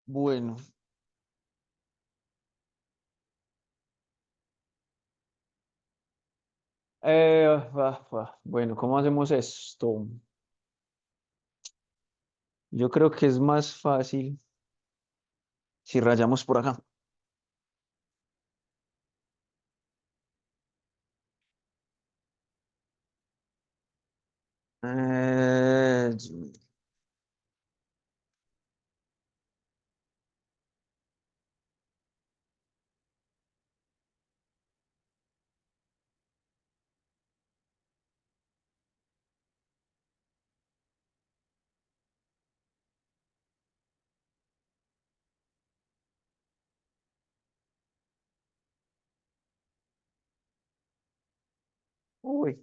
Bueno, bueno, ¿cómo hacemos esto? Yo creo que es más fácil si rayamos por acá. Eh, uy,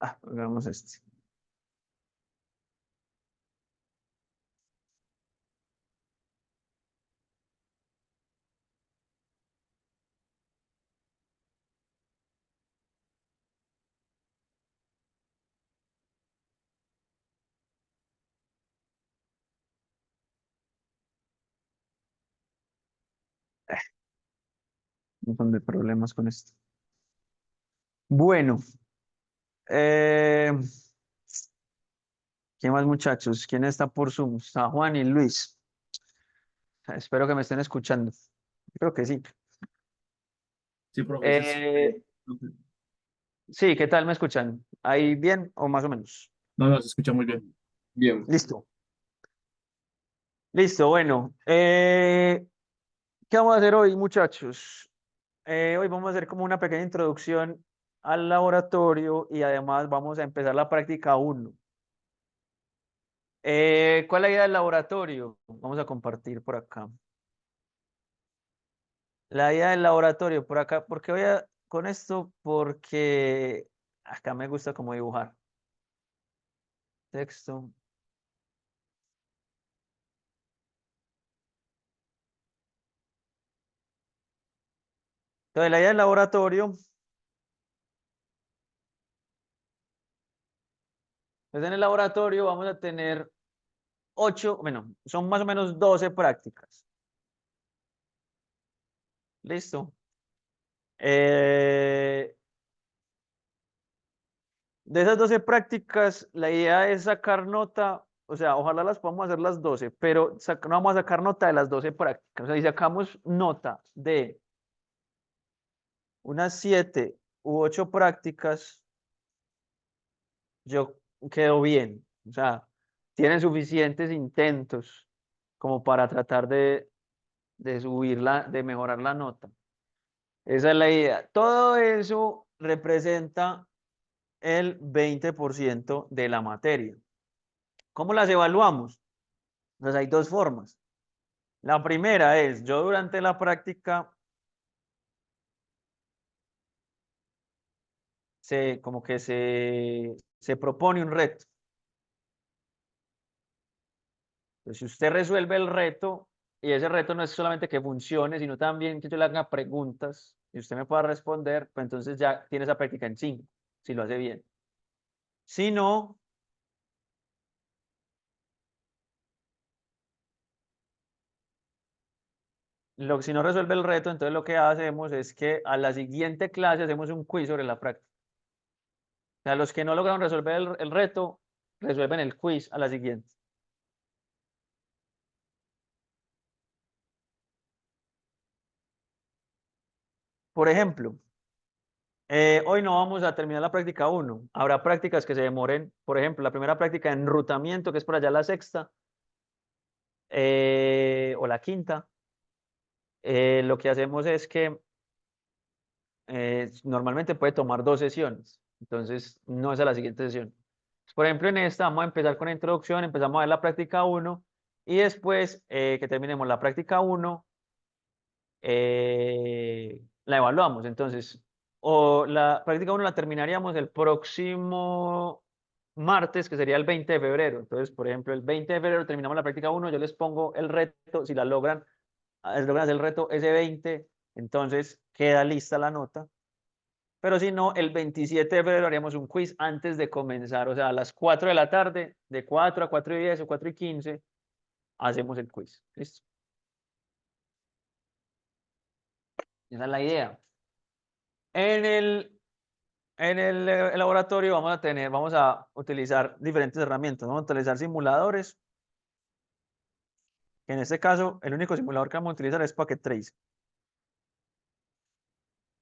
hagamos este. Un montón de problemas con esto. Bueno, eh, ¿quién más, muchachos? ¿Quién está por Zoom? Está Juan y Luis. Espero que me estén escuchando. Creo que sí. Sí, profe, Eh, sí, ¿qué tal me escuchan? ¿Ahí bien o más o menos? no, no, se escucha muy bien. Bien. Listo. Listo, bueno. ¿Qué vamos a hacer hoy, muchachos? Hoy vamos a hacer como una pequeña introducción al laboratorio y además vamos a empezar la práctica uno. ¿Cuál es la idea del laboratorio? Vamos a compartir por acá. La idea del laboratorio por acá, ¿por qué voy a con esto? Porque acá me gusta como dibujar. Texto. Entonces, la idea del laboratorio, pues en el laboratorio vamos a tener 8, bueno, son más o menos 12 prácticas. ¿Listo? Eh, De esas 12 prácticas, la idea es sacar nota, o sea, ojalá las podamos hacer las 12, pero no vamos a sacar nota de las 12 prácticas. O sea, si sacamos nota de unas 7 u 8 prácticas, yo quedo bien. O sea, tienen suficientes intentos como para tratar de subirla, de mejorar la nota. Esa es la idea. Todo eso representa el 20% de la materia. ¿Cómo las evaluamos? Pues hay dos formas. La primera es, yo durante la práctica como que se propone un reto. Entonces, si usted resuelve el reto, y ese reto no es solamente que funcione, sino también que yo le haga preguntas y usted me pueda responder, pues entonces ya tiene esa práctica en 5, si lo hace bien. Si no, si no resuelve el reto, entonces lo que hacemos es que a la siguiente clase hacemos un quiz sobre la práctica. O sea, los que no lograron resolver el reto, resuelven el quiz a la siguiente. Por ejemplo, hoy no vamos a terminar la práctica uno. Habrá prácticas que se demoren. Por ejemplo, la primera práctica de enrutamiento, que es por allá la sexta, o la quinta. lo que hacemos es que normalmente puede tomar 2 sesiones, entonces no es a la siguiente sesión. Por ejemplo, en esta vamos a empezar con la introducción, empezamos a ver la práctica uno y después que terminemos la práctica uno la evaluamos. Entonces, o la práctica uno la terminaríamos el próximo martes, que sería el 20 de febrero. Entonces, por ejemplo, el 20 de febrero terminamos la práctica uno, yo les pongo el reto, si la logran hacer el reto ese 20, entonces queda lista la nota. Pero si no, el 27 de febrero haríamos un quiz antes de comenzar, o sea, a las 4 de la tarde, de 4 a 4:10 o 4:15, hacemos el quiz. ¿Listo? Esa es la idea. En el laboratorio vamos a utilizar diferentes herramientas. Vamos a utilizar simuladores, que en este caso, el único simulador que vamos a utilizar es Packet Trace.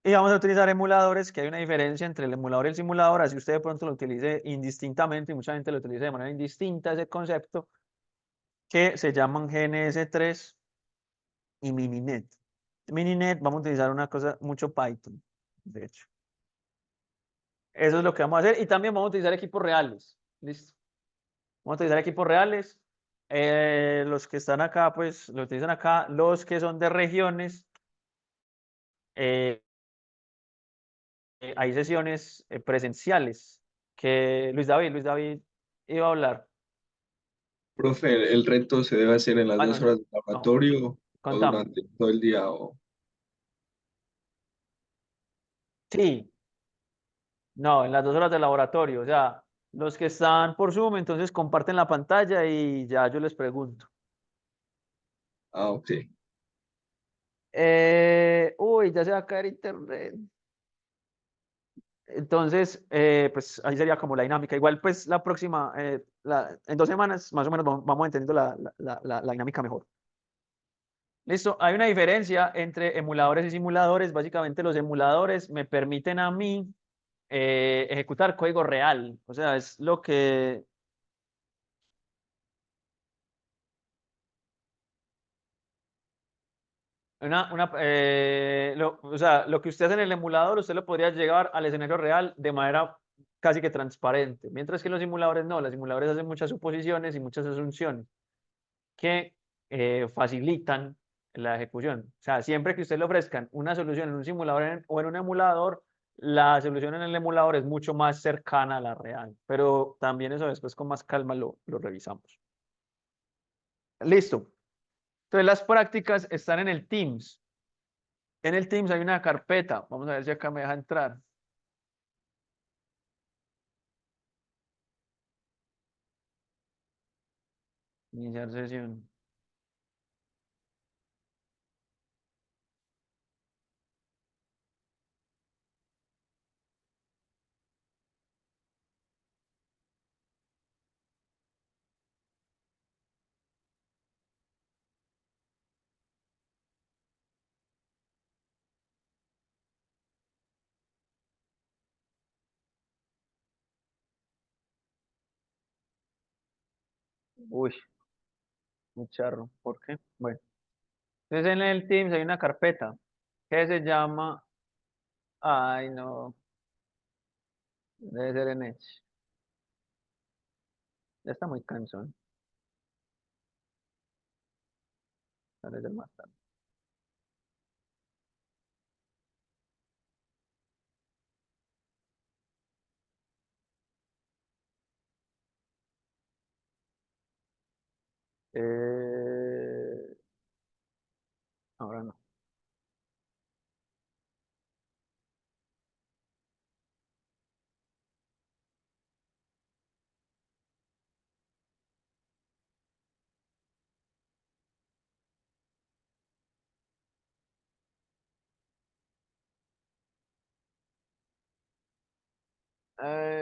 Y vamos a utilizar emuladores, que hay una diferencia entre el emulador y el simulador, así usted de pronto lo utilice indistintamente, y mucha gente lo utiliza de manera indistinta ese concepto, que se llaman GNS3 y Mininet. Mininet, vamos a utilizar una cosa, mucho Python, de hecho. Eso es lo que vamos a hacer, y también vamos a utilizar equipos reales. ¿Listo? Vamos a utilizar equipos reales. Los que están acá, pues lo utilizan acá. Los que son de regiones, eh, hay sesiones presenciales que Luis David iba a hablar. Profe, ¿el reto se debe hacer en las Ah, dos no, horas de no, laboratorio o contame. durante todo el día? O... Sí, no, en las 2 horas de laboratorio. O sea, los que están por Zoom, entonces comparten la pantalla y ya yo les pregunto. Ah, ok. Uy, ya se va a caer internet. Entonces, pues ahí sería como la dinámica. Igual, pues la próxima, en 2 semanas más o menos vamos entendiendo la dinámica mejor. Listo, hay una diferencia entre emuladores y simuladores. Básicamente los emuladores me permiten a mí ejecutar código real. O sea, es lo que... o sea, lo que usted hace en el emulador, usted lo podría llevar al escenario real de manera casi que transparente. Mientras que los simuladores no, los simuladores hacen muchas suposiciones y muchas asunciones que facilitan la ejecución. O sea, siempre que usted le ofrezcan una solución en un simulador o en un emulador, la solución en el emulador es mucho más cercana a la real. Pero también eso después con más calma lo revisamos. Listo. Entonces las prácticas están en el Teams. En el Teams hay una carpeta. Vamos a ver si acá me deja entrar. Iniciar sesión. Uy, muy charro. ¿Por qué? Bueno. Entonces en el Teams hay una carpeta que se llama... Ay, no. Debe ser en Edge. Ya está muy cansón. Debe ser más tarde. Eh, ahora no.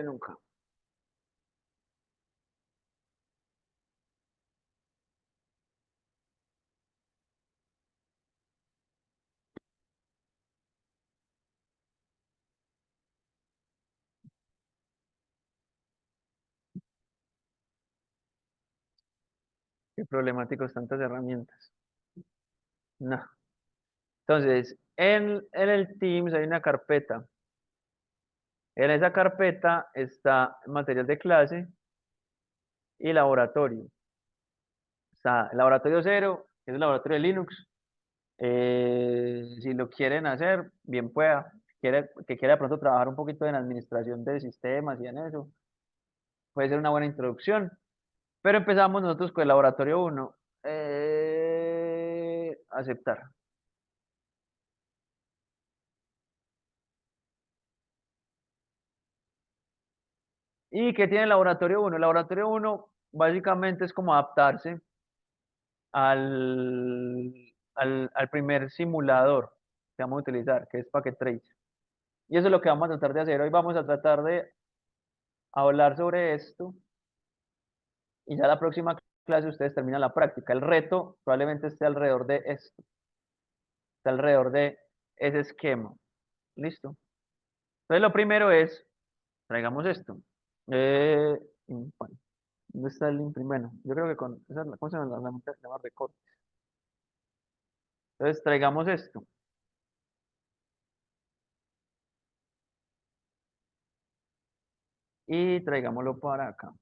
Nunca. Qué problemáticos tantas herramientas. No. Entonces, en el Teams hay una carpeta. En esa carpeta está material de clase y laboratorio. Está el laboratorio cero, que es el laboratorio de Linux. Si lo quieren hacer, bien pueda. Que quiera de pronto trabajar un poquito en administración de sistemas y en eso, puede ser una buena introducción. Pero empezamos nosotros con el laboratorio uno. Aceptar. ¿Y qué tiene el laboratorio uno? El laboratorio uno básicamente es como adaptarse al primer simulador que vamos a utilizar, que es Packet Trace. Y eso es lo que vamos a tratar de hacer. Hoy vamos a tratar de hablar sobre esto y ya la próxima clase ustedes terminan la práctica. El reto probablemente esté alrededor de esto, esté alrededor de ese esquema. ¿Listo? Entonces lo primero es, traigamos esto. Bueno, ¿dónde está el link primero? Yo creo que con, ¿cómo se llama? Se llama recorte. Entonces traigamos esto. Y traigámoslo para acá.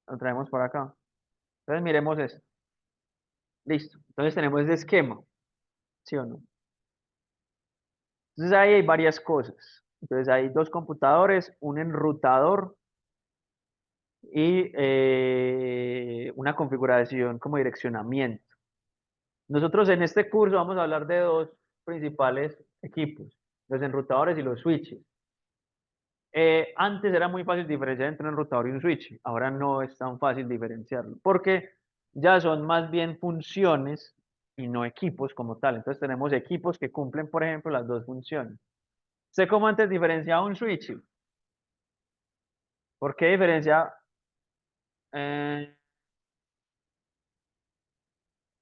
Lo traemos para acá. Entonces miremos esto. Listo. Entonces tenemos este esquema. ¿Sí o no? Entonces ahí hay varias cosas. Entonces hay dos computadores, un enrutador y una configuración como direccionamiento. Nosotros en este curso vamos a hablar de dos principales equipos, los enrutadores y los switches. Antes era muy fácil diferenciar entre un enrutador y un switch, ahora no es tan fácil diferenciarlo, porque ya son más bien funciones y no equipos como tal. Entonces tenemos equipos que cumplen, por ejemplo, las dos funciones. Sé cómo antes diferenciaba un switch. ¿Por qué diferencia? eh,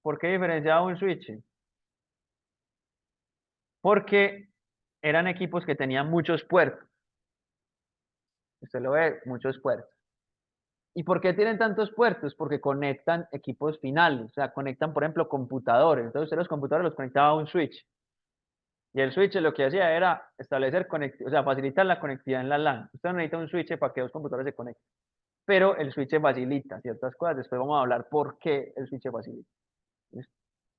¿Por qué diferenciaba un switch? Porque eran equipos que tenían muchos puertos. Usted lo ve, muchos puertos. ¿Y por qué tienen tantos puertos? Porque conectan equipos finales, o sea, conectan, por ejemplo, computadores. Entonces, usted los computadores los conectaba a un switch. Y el switch lo que hacía era establecer, o sea, facilitar la conectividad en la LAN. Usted no necesita un switch para que dos computadores se conecten. Pero el switch facilita ciertas cosas. Después vamos a hablar por qué el switch facilita. ¿Listo?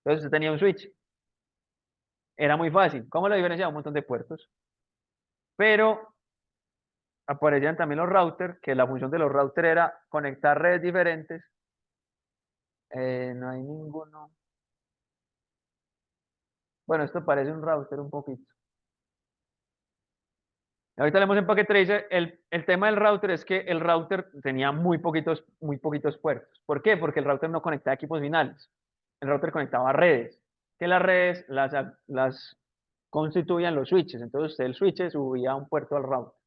Entonces, usted tenía un switch. Era muy fácil. ¿Cómo lo diferenciaba? Un montón de puertos. Pero aparecían también los routers, que la función de los routers era conectar redes diferentes. No hay ninguno. Bueno, esto parece un router un poquito. Ahorita leemos en Packet Tracer. El tema del router es que el router tenía muy poquitos puertos. ¿Por qué? Porque el router no conectaba equipos finales. El router conectaba redes. Que las redes las constituían los switches. Entonces el switch subía un puerto al router.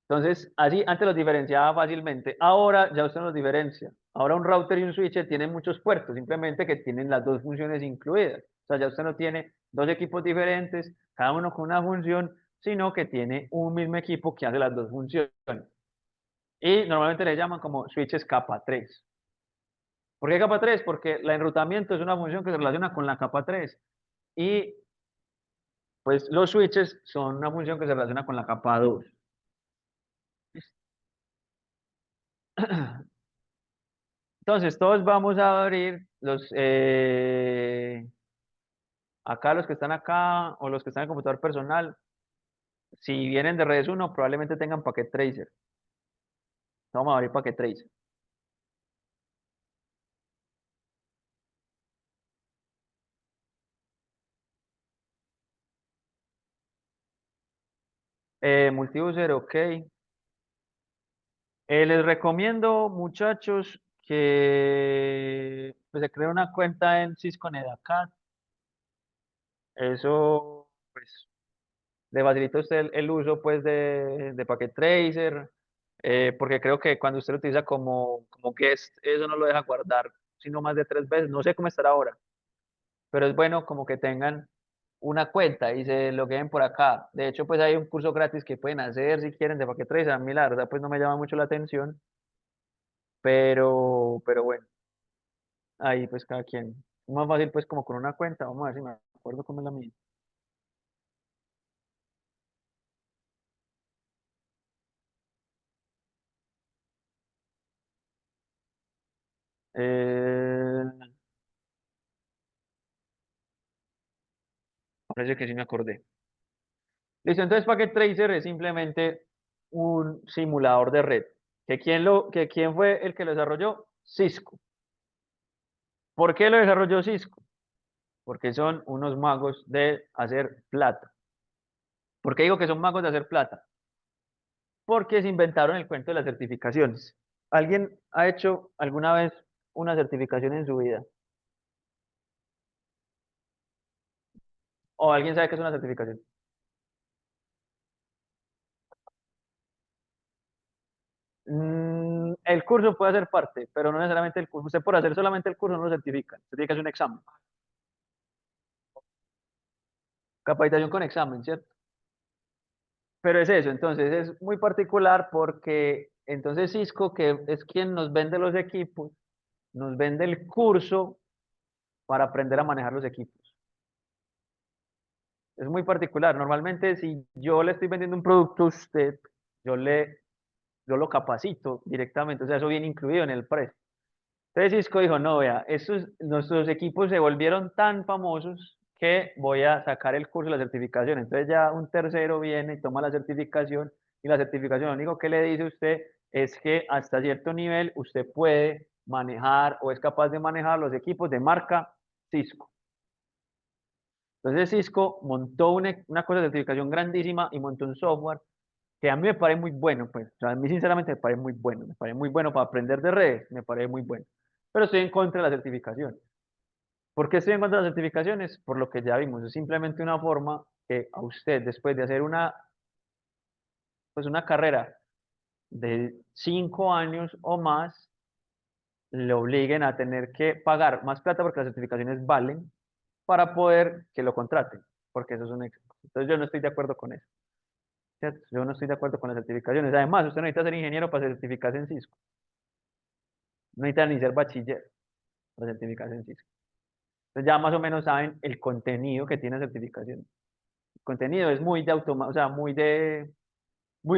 Entonces, así antes los diferenciaba fácilmente. Ahora ya usted no los diferencia. Ahora un router y un switch tienen muchos puertos, simplemente que tienen las dos funciones incluidas. O sea, ya usted no tiene dos equipos diferentes, cada uno con una función, sino que tiene un mismo equipo que hace las dos funciones. Y normalmente le llaman como switches capa 3. ¿Por qué capa 3? Porque el enrutamiento es una función que se relaciona con la capa 3. Y pues los switches son una función que se relaciona con la capa 2. Entonces, todos vamos a abrir acá los que están acá o los que están en el computador personal. Si vienen de redes uno probablemente tengan Packet Tracer. Vamos a abrir Packet Tracer. Multiuser, ok. Les recomiendo, muchachos, que pues, se creen una cuenta en Cisco NetAcad. Eso, pues, le facilita a usted el uso, pues, de Packet Tracer, porque creo que cuando usted lo utiliza como guest, eso no lo deja guardar, sino más de 3 veces. No sé cómo estará ahora, pero es bueno como que tengan una cuenta y se logueen por acá. De hecho, pues hay un curso gratis que pueden hacer si quieren de Packet Tracer. A mí la verdad, pues no me llama mucho la atención, pero bueno, ahí pues cada quien. Es más fácil pues como con una cuenta, vamos a ver si me acuerdo cómo es la mía. Eh, Parece que sí me acordé. Listo, entonces Packet Tracer es simplemente un simulador de red. ¿Que quién fue el que lo desarrolló? Cisco. ¿Por qué lo desarrolló Cisco? Porque son unos magos de hacer plata. ¿Por qué digo que son magos de hacer plata? Porque se inventaron el cuento de las certificaciones. ¿Alguien ha hecho alguna vez una certificación en su vida? ¿O alguien sabe qué es una certificación? El curso puede ser parte, pero no necesariamente el curso. Usted por hacer solamente el curso no lo certifica. Usted tiene que hacer un examen. Capacitación con examen, ¿cierto? Pero es eso, entonces es muy particular porque entonces Cisco, que es quien nos vende los equipos, nos vende el curso para aprender a manejar los equipos. Es muy particular. Normalmente, si yo le estoy vendiendo un producto a usted, yo le, yo lo capacito directamente, o sea, eso viene incluido en el precio. Entonces Cisco dijo, no, vea, nuestros equipos se volvieron tan famosos que voy a sacar el curso de la certificación. Entonces ya un tercero viene y toma la certificación y la certificación lo único que le dice a usted es que hasta cierto nivel usted puede manejar o es capaz de manejar los equipos de marca Cisco. Entonces Cisco montó una cosa de certificación grandísima y montó un software que a mí me parece muy bueno, pues, o sea, a mí sinceramente me parece muy bueno para aprender de redes, me parece muy bueno, pero estoy en contra de la certificación. ¿Por qué estoy en contra de las certificaciones? Por lo que ya vimos, es simplemente una forma que a usted, después de hacer pues una carrera de 5 años o más, le obliguen a tener que pagar más plata porque las certificaciones valen para poder que lo contraten, porque eso es un éxito. Entonces yo no estoy de acuerdo con eso, ¿cierto? Yo no estoy de acuerdo con las certificaciones. Además, usted no necesita ser ingeniero para certificarse en Cisco. No necesita ni ser bachiller para certificarse en Cisco. Entonces ya más o menos saben el contenido que tiene la certificación. El contenido es muy de o sea, muy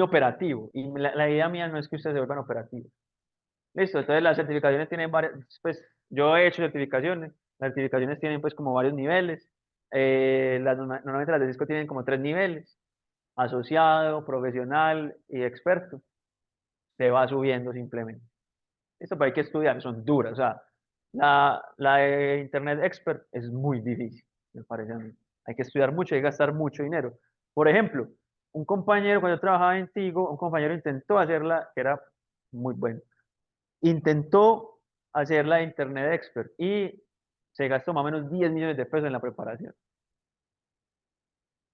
operativo. Y la idea mía no es que ustedes se vuelvan operativos. Listo, entonces las certificaciones tienen varias, pues yo he hecho certificaciones, las certificaciones tienen pues como varios niveles. Normalmente las de Cisco tienen como 3 niveles: asociado, profesional y experto. Se va subiendo simplemente. Esto pero hay que estudiar, son duras. O sea, la de Internet Expert es muy difícil, me parece a mí. Hay que estudiar mucho, hay que gastar mucho dinero. Por ejemplo, un compañero, cuando yo trabajaba en Tigo, un compañero intentó hacerla, que era muy bueno. Intentó hacer la Internet Expert y se gastó más o menos 10 millones de pesos en la preparación.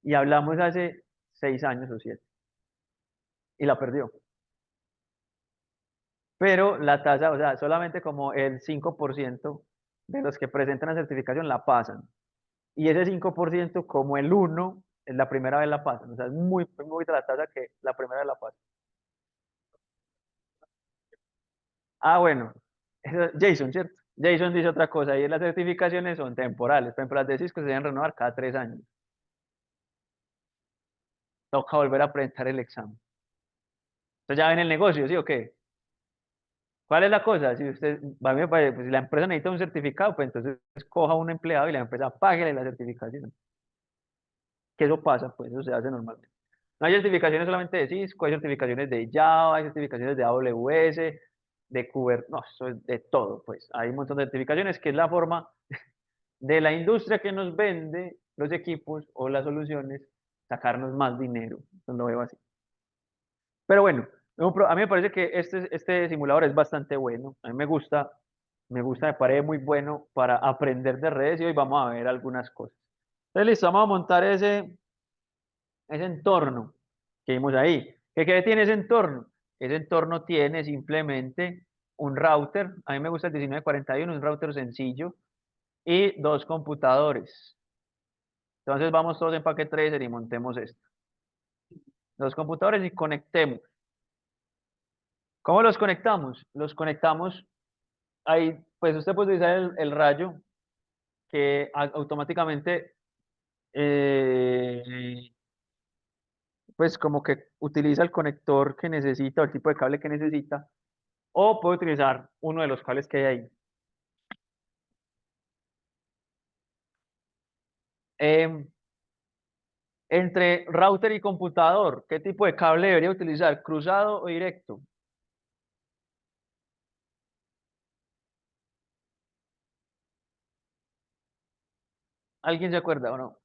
Y hablamos hace 6 años o 7. Y la perdió. Pero la tasa, o sea, solamente como el 5% de los que presentan la certificación la pasan. Y ese 5% como el 1 es la primera vez la pasan. O sea, es muy la tasa que la primera vez la pasan. Ah, bueno, Jason, ¿cierto? Jason dice otra cosa, y las certificaciones son temporales. Por ejemplo, las de Cisco se deben renovar cada 3 años. Toca volver a presentar el examen. Entonces ya ven el negocio, ¿sí o qué? ¿Cuál es la cosa? Si usted, a mí me parece, pues, si la empresa necesita un certificado, pues entonces coja un empleado y la empresa páguele la certificación. Que eso pasa, pues eso se hace normalmente. No hay certificaciones solamente de Cisco, hay certificaciones de Java, hay certificaciones de AWS, de Kubernetes, no, eso es de todo, pues. Hay un montón de certificaciones que es la forma de la industria que nos vende los equipos o las soluciones, sacarnos más dinero. Entonces lo veo así. Pero bueno, a mí me parece que este simulador es bastante bueno. A mí me parece muy bueno para aprender de redes y hoy vamos a ver algunas cosas. Entonces, listo, vamos a montar ese entorno que vimos ahí. ¿Qué tiene ese entorno? Ese entorno tiene simplemente un router. A mí me gusta el 1941, un router sencillo y 2 computadores. Entonces vamos todos en Packet Tracer y montemos esto. 2 computadores y conectemos. ¿Cómo los conectamos? Los conectamos ahí, pues usted puede utilizar el rayo que automáticamente, pues como que utiliza el conector que necesita o el tipo de cable que necesita, o puede utilizar uno de los cables que hay ahí. Em, Entre router y computador, ¿qué tipo de cable debería utilizar? ¿Cruzado o directo? ¿Alguien se acuerda o no?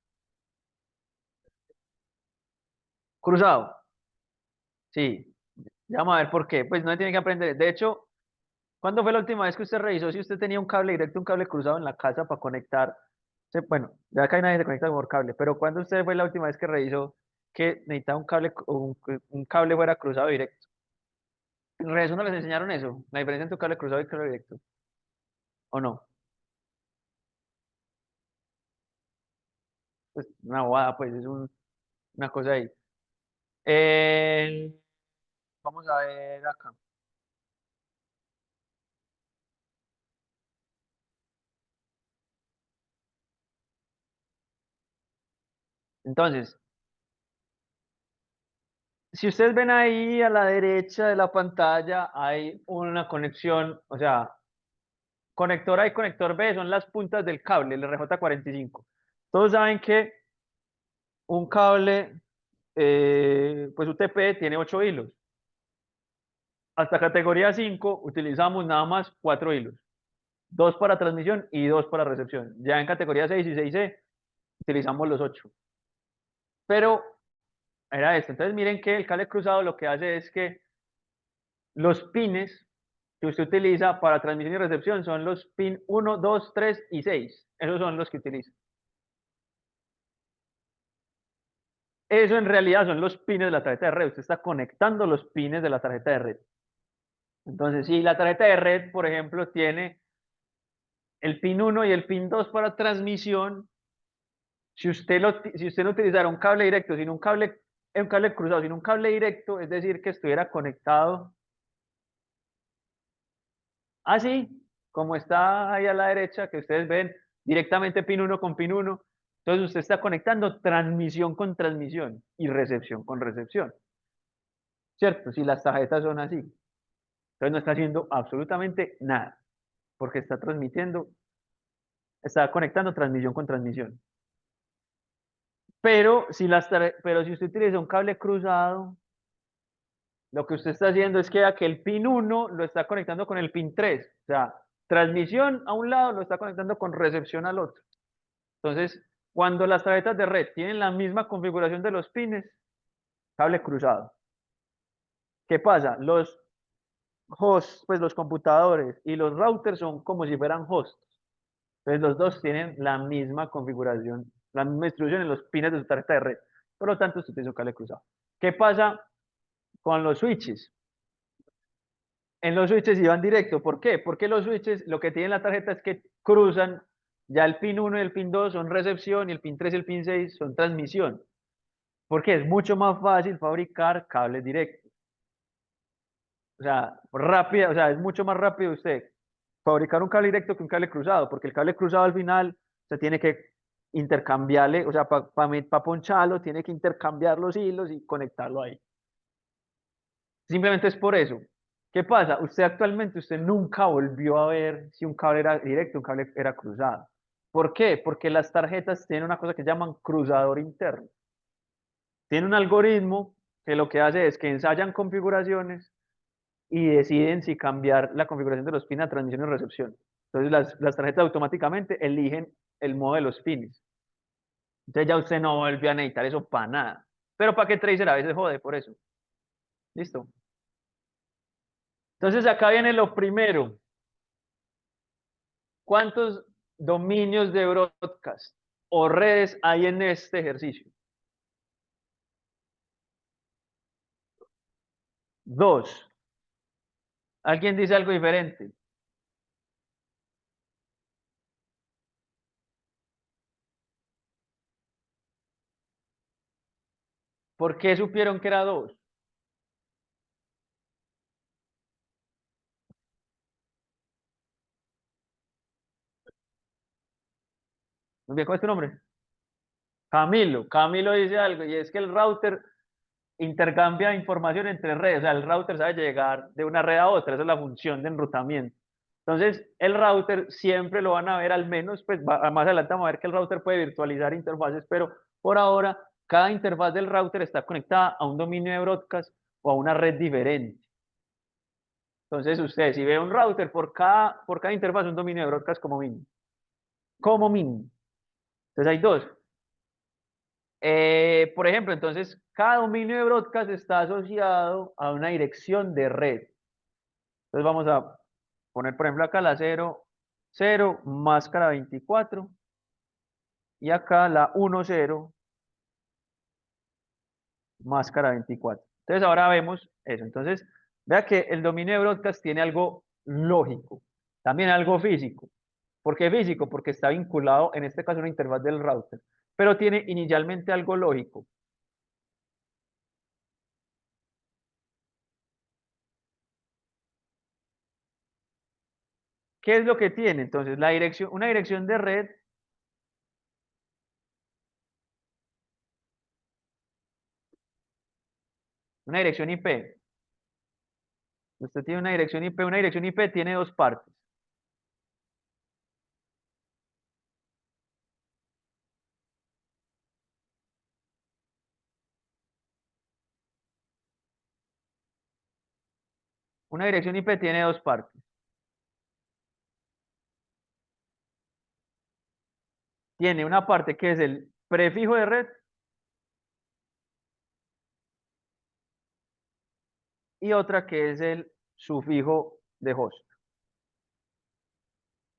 Cruzado. Sí. Ya vamos a ver por qué. Pues no tiene que aprender. De hecho, ¿cuándo fue la última vez que usted revisó si usted tenía un cable directo, un cable cruzado en la casa para conectar? Bueno, ya acá nadie se conecta por cable, pero ¿cuándo usted fue la última vez que revisó que necesitaba un cable, un cable fuera cruzado directo? En redes no les enseñaron eso, la diferencia entre un cable cruzado y cable directo, ¿o no? Pues una bobada, pues es una cosa ahí. Eh, Vamos a ver acá. Entonces, si ustedes ven ahí a la derecha de la pantalla, hay una conexión, o sea, conector A y conector B son las puntas del cable, el RJ45. Todos saben que un cable, pues UTP tiene 8 hilos. Hasta categoría 5 utilizamos nada más 4 hilos. 2 para transmisión y 2 para recepción. Ya en categoría 6 y 6C utilizamos los 8. Pero era esto. Entonces miren que el cable cruzado lo que hace es que los pines que usted utiliza para transmisión y recepción son los pin 1, 2, 3 y 6. Esos son los que utiliza. Eso en realidad son los pines de la tarjeta de red. Usted está conectando los pines de la tarjeta de red. Entonces, si la tarjeta de red, por ejemplo, tiene el pin 1 y el pin 2 para transmisión, si usted no utilizara un cable directo, sino un cable cruzado, sino un cable directo, es decir, que estuviera conectado así, como está ahí a la derecha, que ustedes ven directamente pin 1 con pin 1. Entonces usted está conectando transmisión con transmisión y recepción con recepción. ¿Cierto? Si las tarjetas son así. Entonces no está haciendo absolutamente nada, porque está transmitiendo, está conectando transmisión con transmisión. Pero si usted utiliza un cable cruzado, lo que usted está haciendo es que aquel pin 1 lo está conectando con el pin 3. O sea, transmisión a un lado lo está conectando con recepción al otro. Entonces, cuando las tarjetas de red tienen la misma configuración de los pines, cable cruzado. ¿Qué pasa? Los hosts, pues los computadores y los routers son como si fueran hosts. Entonces, los dos tienen la misma configuración, la misma distribución en los pines de su tarjeta de red. Por lo tanto, usted tiene un cable cruzado. ¿Qué pasa con los switches? En los switches iban directo. ¿Por qué? Porque los switches lo que tienen la tarjeta es que cruzan, ya el pin 1 y el pin 2 son recepción y el pin 3 y el pin 6 son transmisión. Porque es mucho más fácil fabricar cables directos. O sea, rápida, o sea, es mucho más rápido usted fabricar un cable directo que un cable cruzado, porque el cable cruzado al final se tiene que intercambiarle, o sea, para poncharlo, tiene que intercambiar los hilos y conectarlo ahí. Simplemente es por eso. ¿Qué pasa? Usted nunca volvió a ver si un cable era directo, un cable era cruzado. ¿Por qué? Porque las tarjetas tienen una cosa que llaman cruzador interno. Tiene un algoritmo que lo que hace es que ensayan configuraciones y deciden si cambiar la configuración de los pines a transmisión y recepción. Entonces las tarjetas automáticamente eligen el modo de los pines. Entonces ya usted no vuelve a necesitar eso para nada. Pero para qué tracer a veces jode por eso. ¿Listo? Entonces acá viene lo primero. ¿Cuántos dominios de broadcast o redes hay en este ejercicio? Dos. ¿Alguien dice algo diferente? ¿Por qué supieron que era dos? Muy bien, ¿cuál es tu nombre? Camilo. Camilo dice algo y es que el router intercambia información entre redes, o sea, el router sabe llegar de una red a otra, esa es la función de enrutamiento. Entonces, el router siempre lo van a ver, al menos, pues más adelante vamos a ver que el router puede virtualizar interfaces, pero por ahora, cada interfaz del router está conectada a un dominio de broadcast o a una red diferente. Entonces, usted, si ve un router por cada interfaz, un dominio de broadcast como mínimo. Como mínimo. Entonces, hay dos. Por ejemplo, entonces, cada dominio de broadcast está asociado a una dirección de red. Entonces, vamos a poner, por ejemplo, acá la 0, máscara 24 y acá la 10, máscara 24. Entonces, ahora vemos eso. Entonces, vea que el dominio de broadcast tiene algo lógico, también algo físico. ¿Por qué físico? Porque está vinculado, en este caso, a una interfaz del router, pero tiene inicialmente algo lógico. ¿Qué es lo que tiene? Entonces, una dirección de red, una dirección IP. Usted tiene una dirección IP tiene dos partes. Una dirección IP tiene dos partes. Tiene una parte que es el prefijo de red y otra que es el sufijo de host.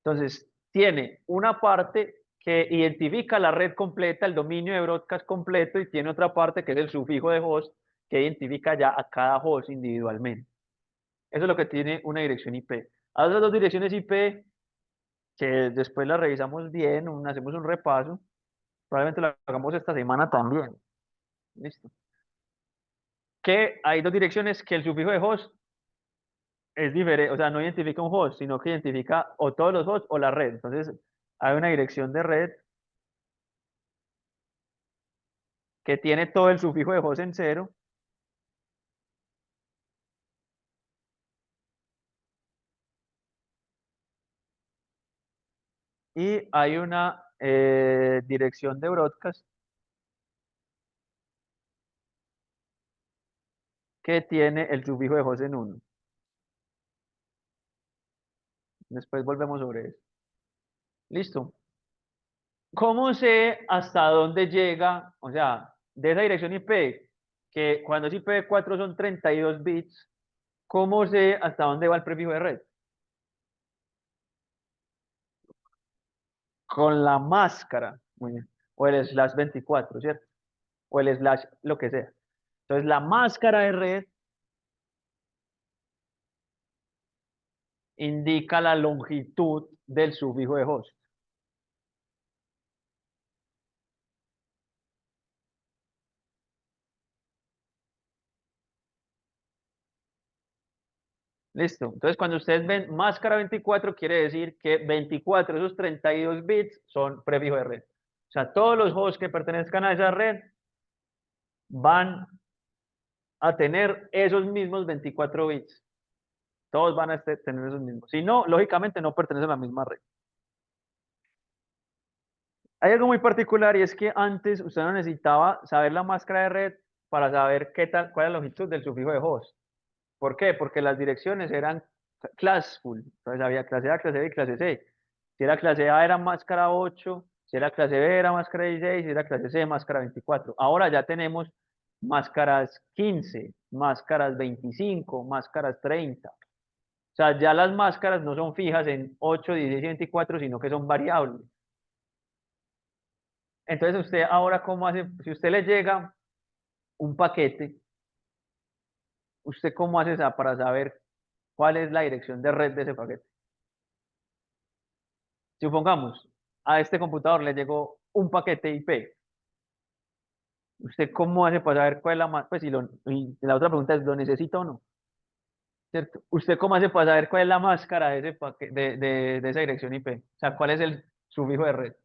Entonces, tiene una parte que identifica la red completa, el dominio de broadcast completo, y tiene otra parte que es el sufijo de host que identifica ya a cada host individualmente. Eso es lo que tiene una dirección IP. A otras dos direcciones IP que después las revisamos bien, hacemos un repaso, probablemente lo hagamos esta semana también. Listo. Que hay dos direcciones que el sufijo de host es diferente, o sea, no identifica un host, sino que identifica o todos los hosts o la red. Entonces, hay una dirección de red que tiene todo el sufijo de host en cero y hay una dirección de broadcast que tiene el sufijo de host en uno. Después volvemos sobre eso. Listo. ¿Cómo sé hasta dónde llega? O sea, de esa dirección IP, que cuando es IPv4 son 32 bits, ¿cómo sé hasta dónde va el prefijo de red? Con la máscara, muy bien, o el slash 24, ¿cierto? O el slash lo que sea. Entonces, la máscara de red indica la longitud del sufijo de host. Listo. Entonces, cuando ustedes ven máscara 24, quiere decir que 24 de esos 32 bits son prefijo de red. O sea, todos los hosts que pertenezcan a esa red van a tener esos mismos 24 bits. Todos van a tener esos mismos. Si no, lógicamente no pertenecen a la misma red. Hay algo muy particular y es que antes usted no necesitaba saber la máscara de red para saber cuál es la longitud del sufijo de host. ¿Por qué? Porque las direcciones eran classful. Entonces había clase A, clase B y clase C. Si era clase A era máscara 8, si era clase B era máscara 16, si era clase C máscara 24. Ahora ya tenemos máscaras 15, máscaras 25, máscaras 30. O sea, ya las máscaras no son fijas en 8, 16 y 24, sino que son variables. Entonces usted ahora, ¿cómo hace? Si usted le llega un paquete, ¿usted cómo hace para saber cuál es la dirección de red de ese paquete? Supongamos, a este computador le llegó un paquete IP. ¿Usted cómo hace para saber cuál es la más? Pues y la otra pregunta es, ¿lo necesita o no? ¿Cierto? ¿Usted cómo hace para saber cuál es la máscara de esa dirección IP? O sea, ¿cuál es el sufijo de red?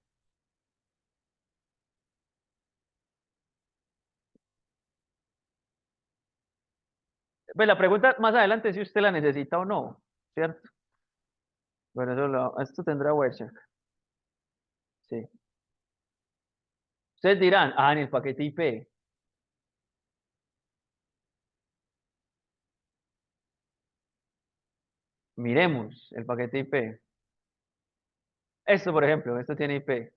Pues la pregunta más adelante es si usted la necesita o no, ¿cierto? Bueno, esto tendrá Wireshark. Sí. Ustedes dirán, en el paquete IP. Miremos el paquete IP. Esto, por ejemplo, esto tiene IP.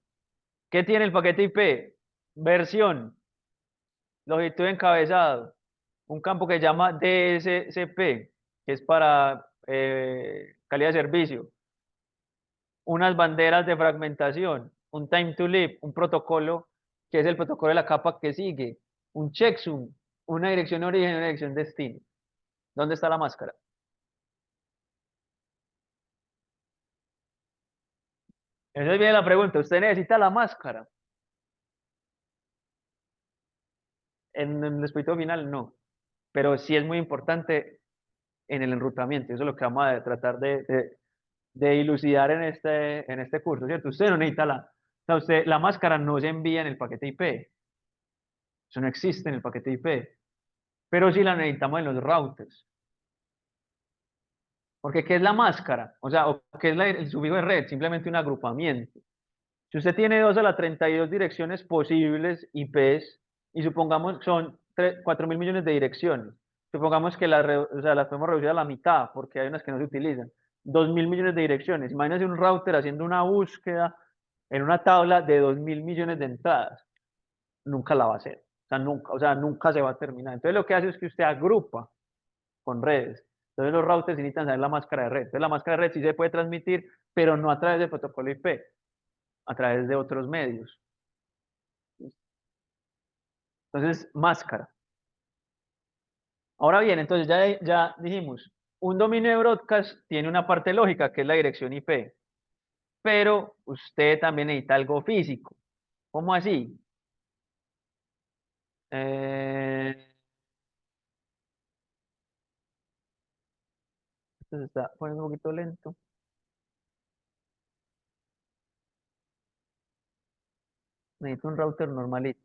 ¿Qué tiene el paquete IP? Versión, longitud de encabezado, un campo que se llama DSCP, que es para calidad de servicio, unas banderas de fragmentación, un time to live, un protocolo que es el protocolo de la capa que sigue, un checksum, una dirección de origen y una dirección de destino. ¿Dónde está la máscara? Esa es bien la pregunta. ¿Usted necesita la máscara? En el dispositivo final, no. Pero sí es muy importante en el enrutamiento. Eso es lo que vamos a tratar de dilucidar en este curso, ¿cierto? Usted no necesita o sea, la máscara no se envía en el paquete IP. Eso no existe en el paquete IP. Pero sí la necesitamos en los routers. Porque ¿qué es la máscara? O sea, ¿qué es el sufijo de red? Simplemente un agrupamiento. Si usted tiene 2 a la 32 direcciones posibles IPs, y supongamos que son 4 mil millones de direcciones, supongamos que o sea, las podemos reducir a la mitad, porque hay unas que no se utilizan, 2 mil millones de direcciones. Imagínense un router haciendo una búsqueda en una tabla de 2 mil millones de entradas. Nunca la va a hacer. O sea, nunca se va a terminar. Entonces lo que hace es que usted agrupa con redes. Entonces los routers necesitan saber la máscara de red. Entonces la máscara de red sí se puede transmitir, pero no a través del protocolo IP, a través de otros medios. Entonces, máscara. Ahora bien, entonces ya dijimos, un dominio de broadcast tiene una parte lógica, que es la dirección IP, pero usted también necesita algo físico. ¿Cómo así? Eh, Esto se está poniendo un poquito lento. Necesito un router normalito.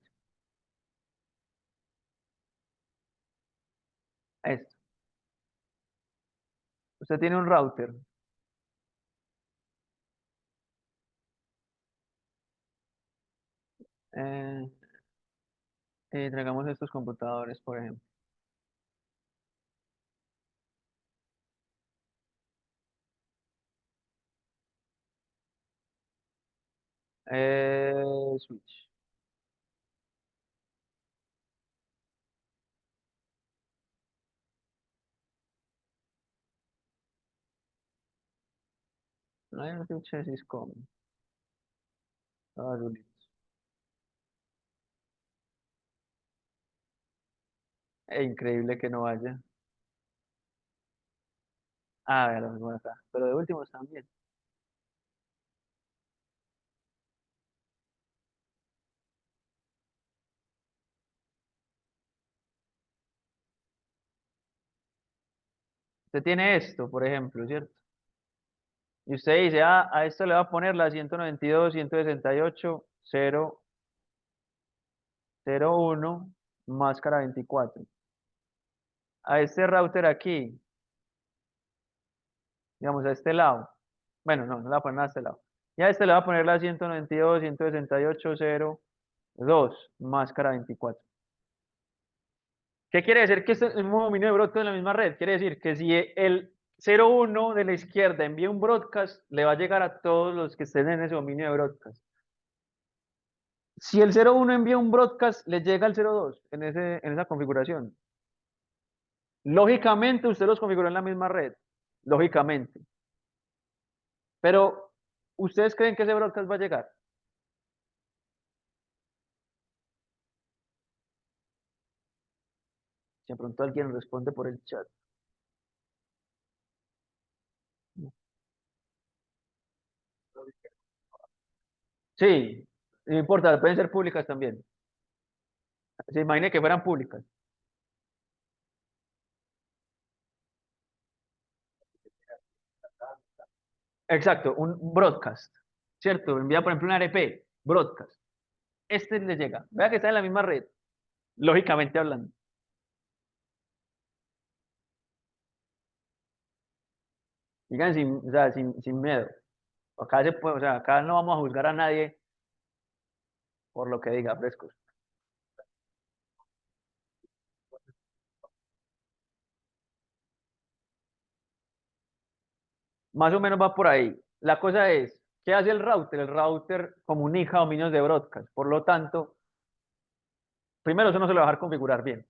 Esto. Usted tiene un router. Eh, y traigamos estos computadores, por ejemplo. Switch. No hay un switch de Cisco. Azulitos. Es increíble que no vaya. Lo mismo acá. Pero de últimos también. Usted tiene esto, por ejemplo, ¿cierto? Y usted dice, a esto le va a poner la 192.168.0.0.1 máscara 24. A este router aquí, digamos, a este lado. Bueno, no le va a poner nada a este lado. Y a este le va a poner la 192.168.0.2 máscara 24. ¿Qué quiere decir que es el mismo dominio de broadcast en la misma red? Quiere decir que si el 01 de la izquierda envía un broadcast, le va a llegar a todos los que estén en ese dominio de broadcast. Si el 01 envía un broadcast, le llega al 02 en esa configuración. Lógicamente, usted los configuró en la misma red. Lógicamente. Pero, ¿ustedes creen que ese broadcast va a llegar? Si de pronto alguien responde por el chat. Sí, no importa, pueden ser públicas también. Se imagine que fueran públicas. Exacto, un broadcast, ¿cierto? Envía, por ejemplo, un ARP, broadcast. Este le llega. Vea que está en la misma red, lógicamente hablando. Digan sin, o sea, sin miedo. Acá se puede, o sea, acá no vamos a juzgar a nadie por lo que diga, frescos. Más o menos va por ahí. La cosa es, ¿qué hace el router? El router comunica dominios de broadcast. Por lo tanto, primero eso no se lo va a dejar configurar bien.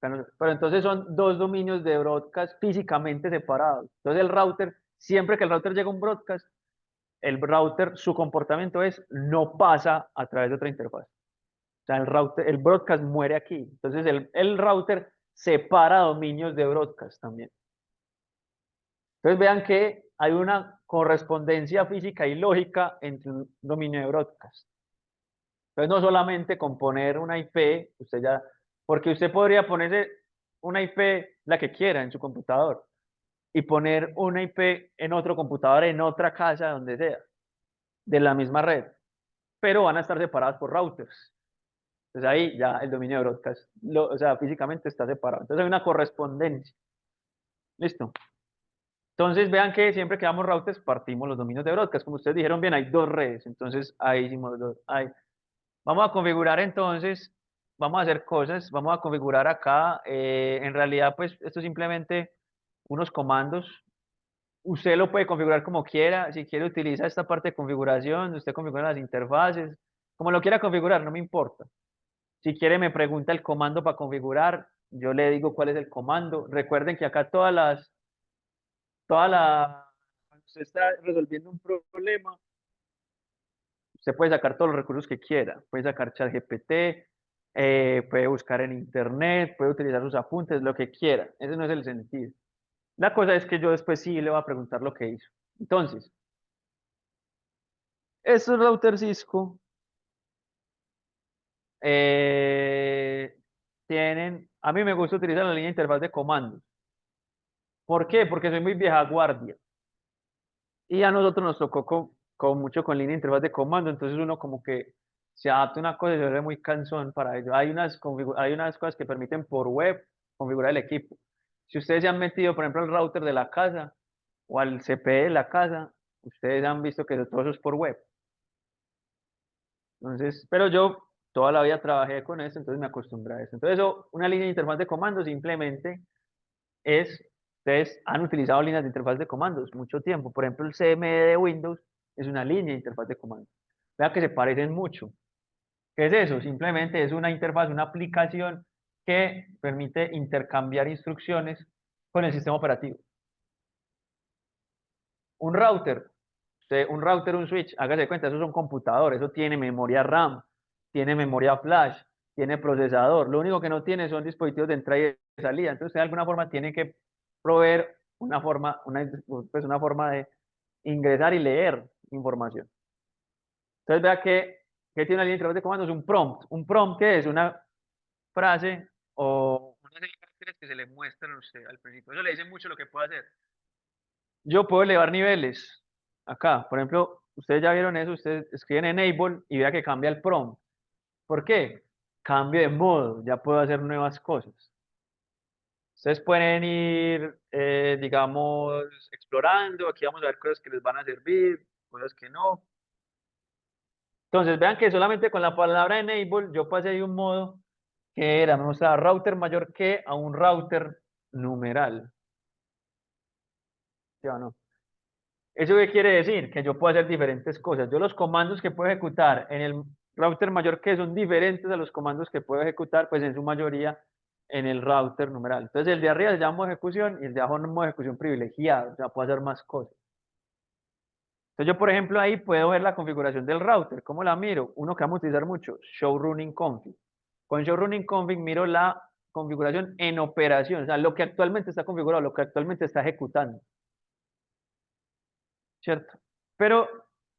Pero entonces son dos dominios de broadcast físicamente separados. Entonces el router, siempre que el router llega a un broadcast, el router, su comportamiento es no pasa a través de otra interfaz. O sea, el broadcast muere aquí. Entonces el router separa dominios de broadcast también. Entonces vean que hay una correspondencia física y lógica entre un dominio de broadcast. Entonces no solamente con poner una IP, usted ya, porque usted podría ponerse una IP la que quiera en su computador y poner una IP en otro computador, en otra casa, donde sea, de la misma red, pero van a estar separadas por routers. Entonces ahí ya el dominio de broadcast, o sea, físicamente está separado. Entonces hay una correspondencia. ¿Listo? Entonces vean que siempre que damos routers partimos los dominios de broadcast. Como ustedes dijeron bien, hay dos redes. Entonces ahí hicimos dos. Ahí. Vamos a configurar entonces, vamos a hacer cosas, vamos a configurar acá. En realidad, pues esto es simplemente unos comandos. Usted lo puede configurar como quiera. Si quiere, utiliza esta parte de configuración. Usted configura las interfaces. Como lo quiera configurar, no me importa. Si quiere, me pregunta el comando para configurar. Yo le digo cuál es el comando. Recuerden que acá cuando usted está resolviendo un problema, usted puede sacar todos los recursos que quiera. Puede sacar ChatGPT, puede buscar en internet, puede utilizar sus apuntes, lo que quiera. Ese no es el sentido. La cosa es que yo después sí le voy a preguntar lo que hizo. Entonces, estos routers Cisco tienen, a mí me gusta utilizar la línea de interfaz de comandos. ¿Por qué? Porque soy muy vieja guardia. Y a nosotros nos tocó mucho con línea de interfaz de comando, entonces uno como que se adapta a una cosa y se vuelve muy cansón para ello. Hay unas cosas que permiten por web configurar el equipo. Si ustedes se han metido, por ejemplo, al router de la casa o al CPE de la casa, ustedes han visto que todo eso es por web. Entonces, pero yo toda la vida trabajé con eso, entonces me acostumbré a eso. Entonces, una línea de interfaz de comando simplemente es, ustedes han utilizado líneas de interfaz de comandos mucho tiempo. Por ejemplo, el CMD de Windows es una línea de interfaz de comandos. Vea que se parecen mucho. ¿Qué es eso? Simplemente es una interfaz, una aplicación que permite intercambiar instrucciones con el sistema operativo. Un router, un switch, hágase de cuenta, eso es un computador, eso tiene memoria RAM, tiene memoria flash, tiene procesador. Lo único que no tiene son dispositivos de entrada y de salida. Entonces, de alguna forma tiene que proveer pues una forma de ingresar y leer información. Entonces, vea que tiene una línea de interfaz de comandos, un prompt. Un prompt que es una frase o una serie de caracteres que se le muestran a usted al principio. Eso le dice mucho lo que puede hacer. Yo puedo elevar niveles. Acá, por ejemplo, ustedes ya vieron eso, ustedes escriben enable y vea que cambia el prompt. ¿Por qué? Cambio de modo, ya puedo hacer nuevas cosas. Ustedes pueden ir, digamos, explorando. Aquí vamos a ver cosas que les van a servir, cosas que no. Entonces, vean que solamente con la palabra enable yo pasé de un modo que era, me mostraba router mayor que a un router numeral. ¿Sí o no? ¿Eso qué quiere decir? Que yo puedo hacer diferentes cosas. Yo los comandos que puedo ejecutar en el router mayor que son diferentes a los comandos que puedo ejecutar, pues en su mayoría en el router numeral. Entonces el de arriba se llama modo ejecución y el de abajo es modo ejecución privilegiado, o sea, puedo hacer más cosas. Entonces yo, por ejemplo, ahí puedo ver la configuración del router. ¿Cómo la miro? Uno que vamos a utilizar mucho, show running config. Con show running config miro la configuración en operación, o sea, lo que actualmente está configurado, lo que actualmente está ejecutando. ¿Cierto? Pero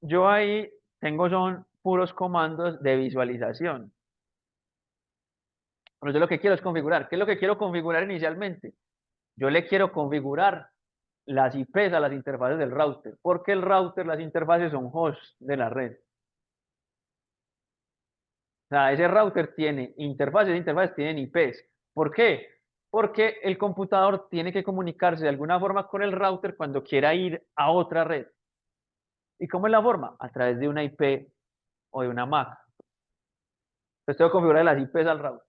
yo ahí son puros comandos de visualización. Pero yo lo que quiero es configurar. ¿Qué es lo que quiero configurar inicialmente? Yo le quiero configurar las IPs a las interfaces del router, porque el router, las interfaces son hosts de la red. O sea, ese router tiene interfaces tienen IPs. ¿Por qué? porque el computador tiene que comunicarse de alguna forma con el router cuando quiera ir a otra red. ¿Y cómo es la forma? A través de una IP o de una MAC. Entonces tengo que configurar las IPs al router.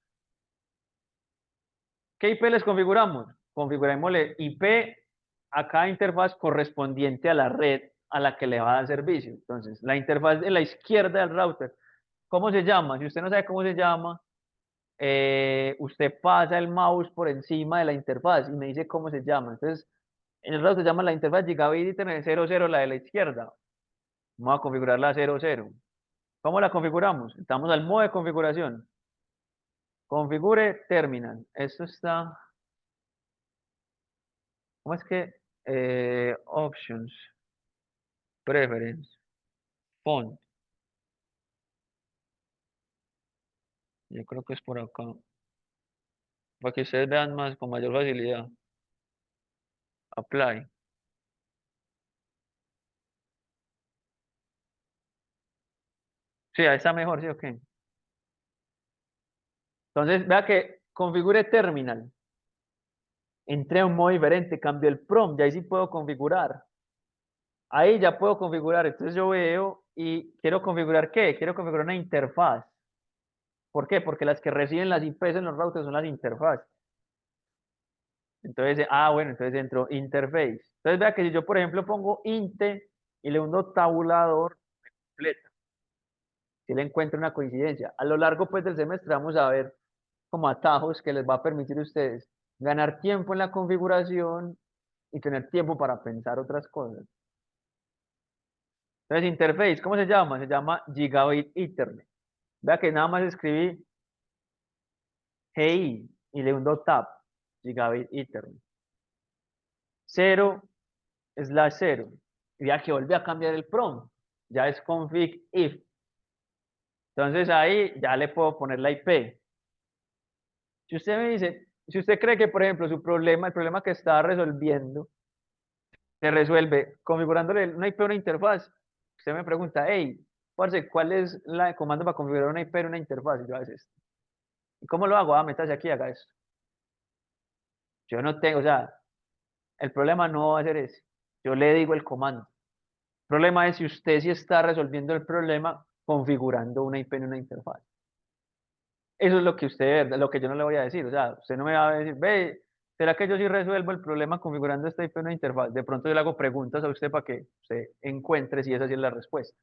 ¿Qué IP les configuramos? Configurémosle IP a cada interfaz correspondiente a la red a la que le va a dar servicio. Entonces, la interfaz de la izquierda del router, ¿cómo se llama? Si usted no sabe cómo se llama, usted pasa el mouse por encima de la interfaz y me dice cómo se llama. Entonces, en el router se llama la interfaz Gigabit Ethernet 00, la de la izquierda. Vamos a configurar la 00. ¿Cómo la configuramos? Estamos al modo de configuración. Configure terminal. Esto está. ¿Cómo es que? Options. Preference. Font. Yo creo que es por acá. Para que ustedes vean más con mayor facilidad. Apply. Sí, ahí está mejor, ¿sí o qué? Entonces, vea que configure terminal. Entré a un modo diferente, cambió el prompt, y ahí sí puedo configurar. Ahí ya puedo configurar. Entonces yo veo y quiero configurar ¿qué? Quiero configurar una interfaz. ¿Por qué? Porque las que reciben las IPs en los routers son las interfaces. Entonces, bueno, entonces entro interface. Entonces vea que si yo, por ejemplo, pongo inte y le hundo tabulador, me completa. Si le encuentro una coincidencia. A lo largo pues del semestre vamos a ver como atajos que les va a permitir a ustedes ganar tiempo en la configuración y tener tiempo para pensar otras cosas. Entonces, interface, ¿cómo se llama? Se llama Gigabit Ethernet. Vea que nada más escribí GI y le hundo tab, Gigabit Ethernet. 0/0. Y ya que volví a cambiar el prompt. Ya es config if. Entonces ahí ya le puedo poner la IP. Si usted me dice, si usted cree que, por ejemplo, su problema, el problema que está resolviendo, se resuelve configurándole una IP a una interfaz, usted me pregunta, hey, parce, ¿cuál es la comando para configurar una IP en una interfaz? Y yo, es esto. ¿Y cómo lo hago? Métase aquí, haga esto. Yo no tengo, o sea, el problema no va a ser ese. Yo le digo el comando. El problema es si usted sí está resolviendo el problema configurando una IP en una interfaz. Eso es lo que usted, lo que yo no le voy a decir. O sea, usted no me va a decir, ve, ¿será que yo sí resuelvo el problema configurando esta IP en una interfaz? De pronto yo le hago preguntas a usted para que usted encuentre si esa sí es la respuesta.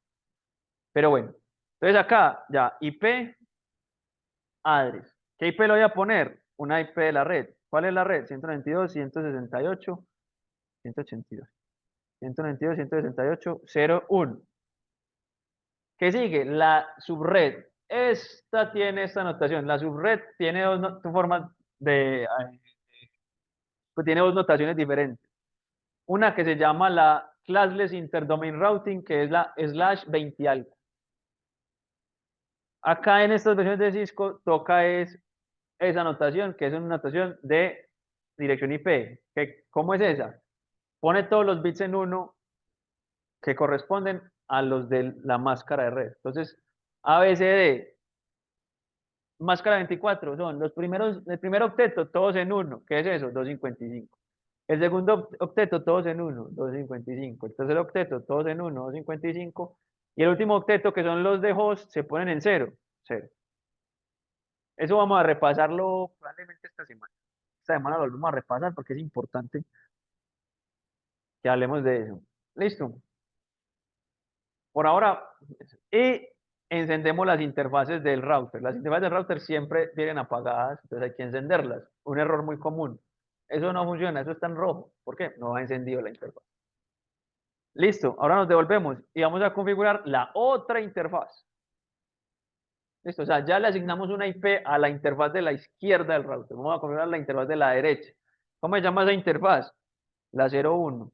Pero bueno, entonces acá ya IP address. ¿Qué IP le voy a poner? Una IP de la red. ¿Cuál es la red? 192, 168, 182, 192, 168, 01. ¿Qué sigue? La subred. Esta tiene esta notación. La subred tiene dos formas de, pues tiene dos notaciones diferentes. Una que se llama la classless interdomain routing, que es la /20 algo. Acá en estas versiones de Cisco toca es esa notación, que es una notación de dirección IP. ¿Cómo es esa? Pone todos los bits en uno que corresponden a los de la máscara de red. Entonces, ABCD, máscara 24, son los primeros, el primer octeto, todos en uno. ¿Qué es eso? 255. El segundo octeto, todos en uno, 255. El tercer octeto, todos en uno, 255. Y el último octeto, que son los de host, se ponen en cero, cero. Eso vamos a repasarlo probablemente esta semana. Esta semana lo vamos a repasar porque es importante que hablemos de eso. Listo. Por ahora, y encendemos las interfaces del router. Las interfaces del router siempre vienen apagadas, entonces hay que encenderlas. Un error muy común. Eso no funciona, eso está en rojo. ¿Por qué? No ha encendido la interfaz. Listo, ahora nos devolvemos y vamos a configurar la otra interfaz. Listo, o sea, ya le asignamos una IP a la interfaz de la izquierda del router. Vamos a configurar la interfaz de la derecha. ¿Cómo se llama esa interfaz? La 01.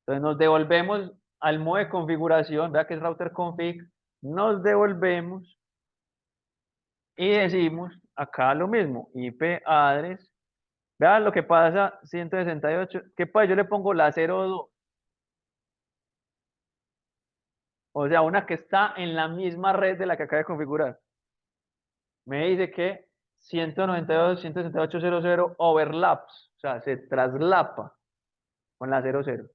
Entonces nos devolvemos al modo de configuración, vea que es router config, nos devolvemos y decimos acá lo mismo, IP address, vea lo que pasa, 168, ¿qué pasa? Yo le pongo la 02, o sea, una que está en la misma red de la que acaba de configurar. Me dice que 192.168.00 overlaps, o sea, se traslapa con la 00.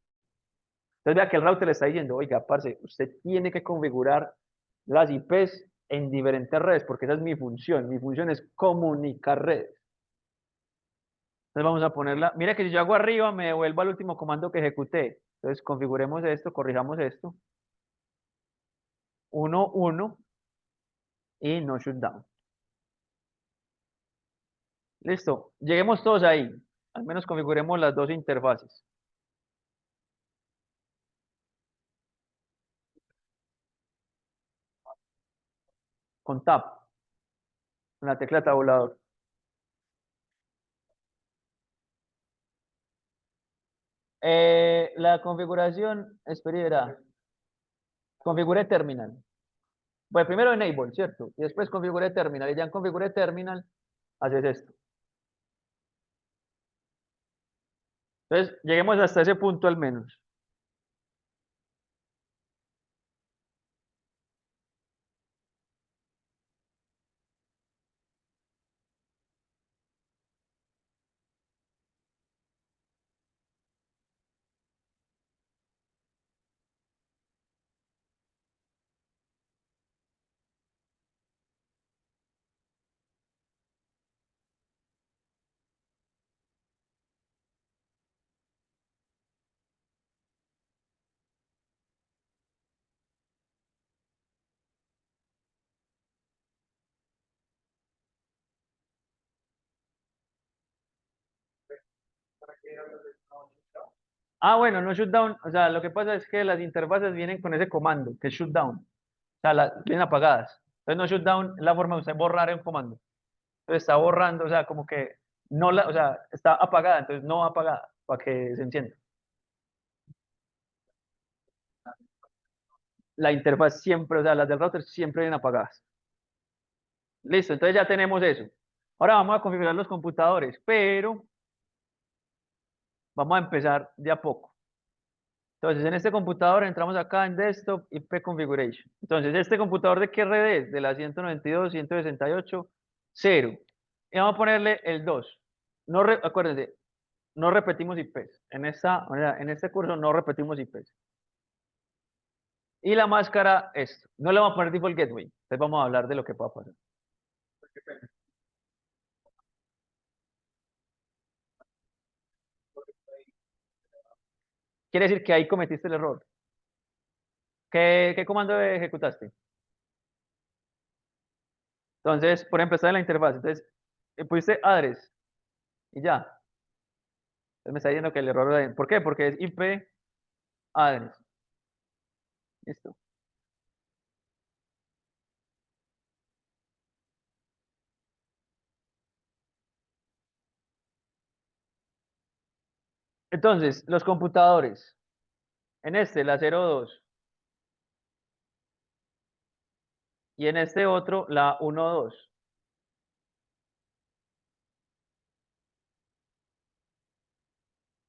Entonces vea que el router le está diciendo, oiga, parce, usted tiene que configurar las IPs en diferentes redes, porque esa es mi función. Mi función es comunicar redes. Entonces vamos a ponerla. Mira que si yo hago arriba, me devuelvo al último comando que ejecuté. Entonces configuremos esto, corrijamos esto. 1, 1 y no shutdown. Listo. Lleguemos todos ahí. Al menos configuremos las dos interfaces. Con tab, con la tecla tabulador. La configuración, espera, configure terminal. Bueno, primero enable, ¿cierto? Y después configure terminal. Y ya en configure terminal, haces esto. Entonces, lleguemos hasta ese punto al menos. Ah, bueno, no shutdown. O sea, lo que pasa es que las interfaces vienen con ese comando, que es shutdown. O sea, vienen apagadas. Entonces, no shutdown es la forma de usted borrar un comando. Entonces, está borrando, o sea, como que no la, o sea, está apagada, entonces no apagada, para que se encienda. La interfaz siempre, o sea, las del router siempre vienen apagadas. Listo, entonces ya tenemos eso. Ahora vamos a configurar los computadores, pero vamos a empezar de a poco. Entonces, en este computador entramos acá en Desktop IP Configuration. Entonces, ¿este computador de qué red es? De la 192.168, 0. Y vamos a ponerle el 2. No acuérdense, no repetimos IPs. En este curso no repetimos IPs. Y la máscara, esto. No le vamos a poner default gateway. Entonces vamos a hablar de lo que pueda pasar. Quiere decir que ahí cometiste el error. ¿Qué comando ejecutaste? Entonces, por ejemplo, está en la interfaz. Entonces, pusiste address y ya. Entonces me está diciendo que el error de... ¿Por qué? Porque es IP address. Listo. Entonces, los computadores. En este, la 02. Y en este otro, la 12.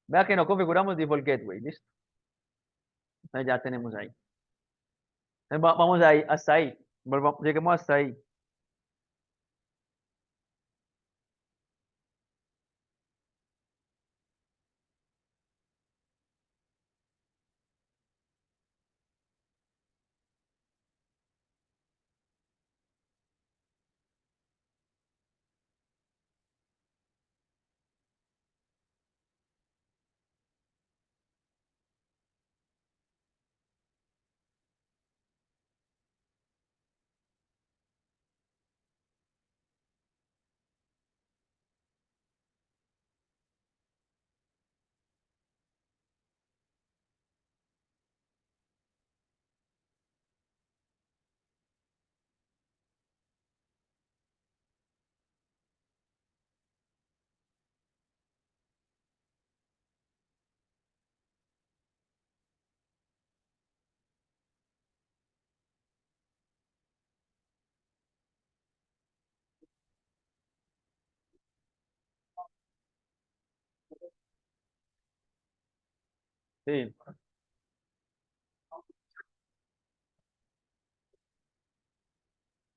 Vea que no configuramos default gateway. Listo. Entonces ya tenemos ahí. Entonces, vamos ahí, hasta ahí. Lleguemos hasta ahí. Sí.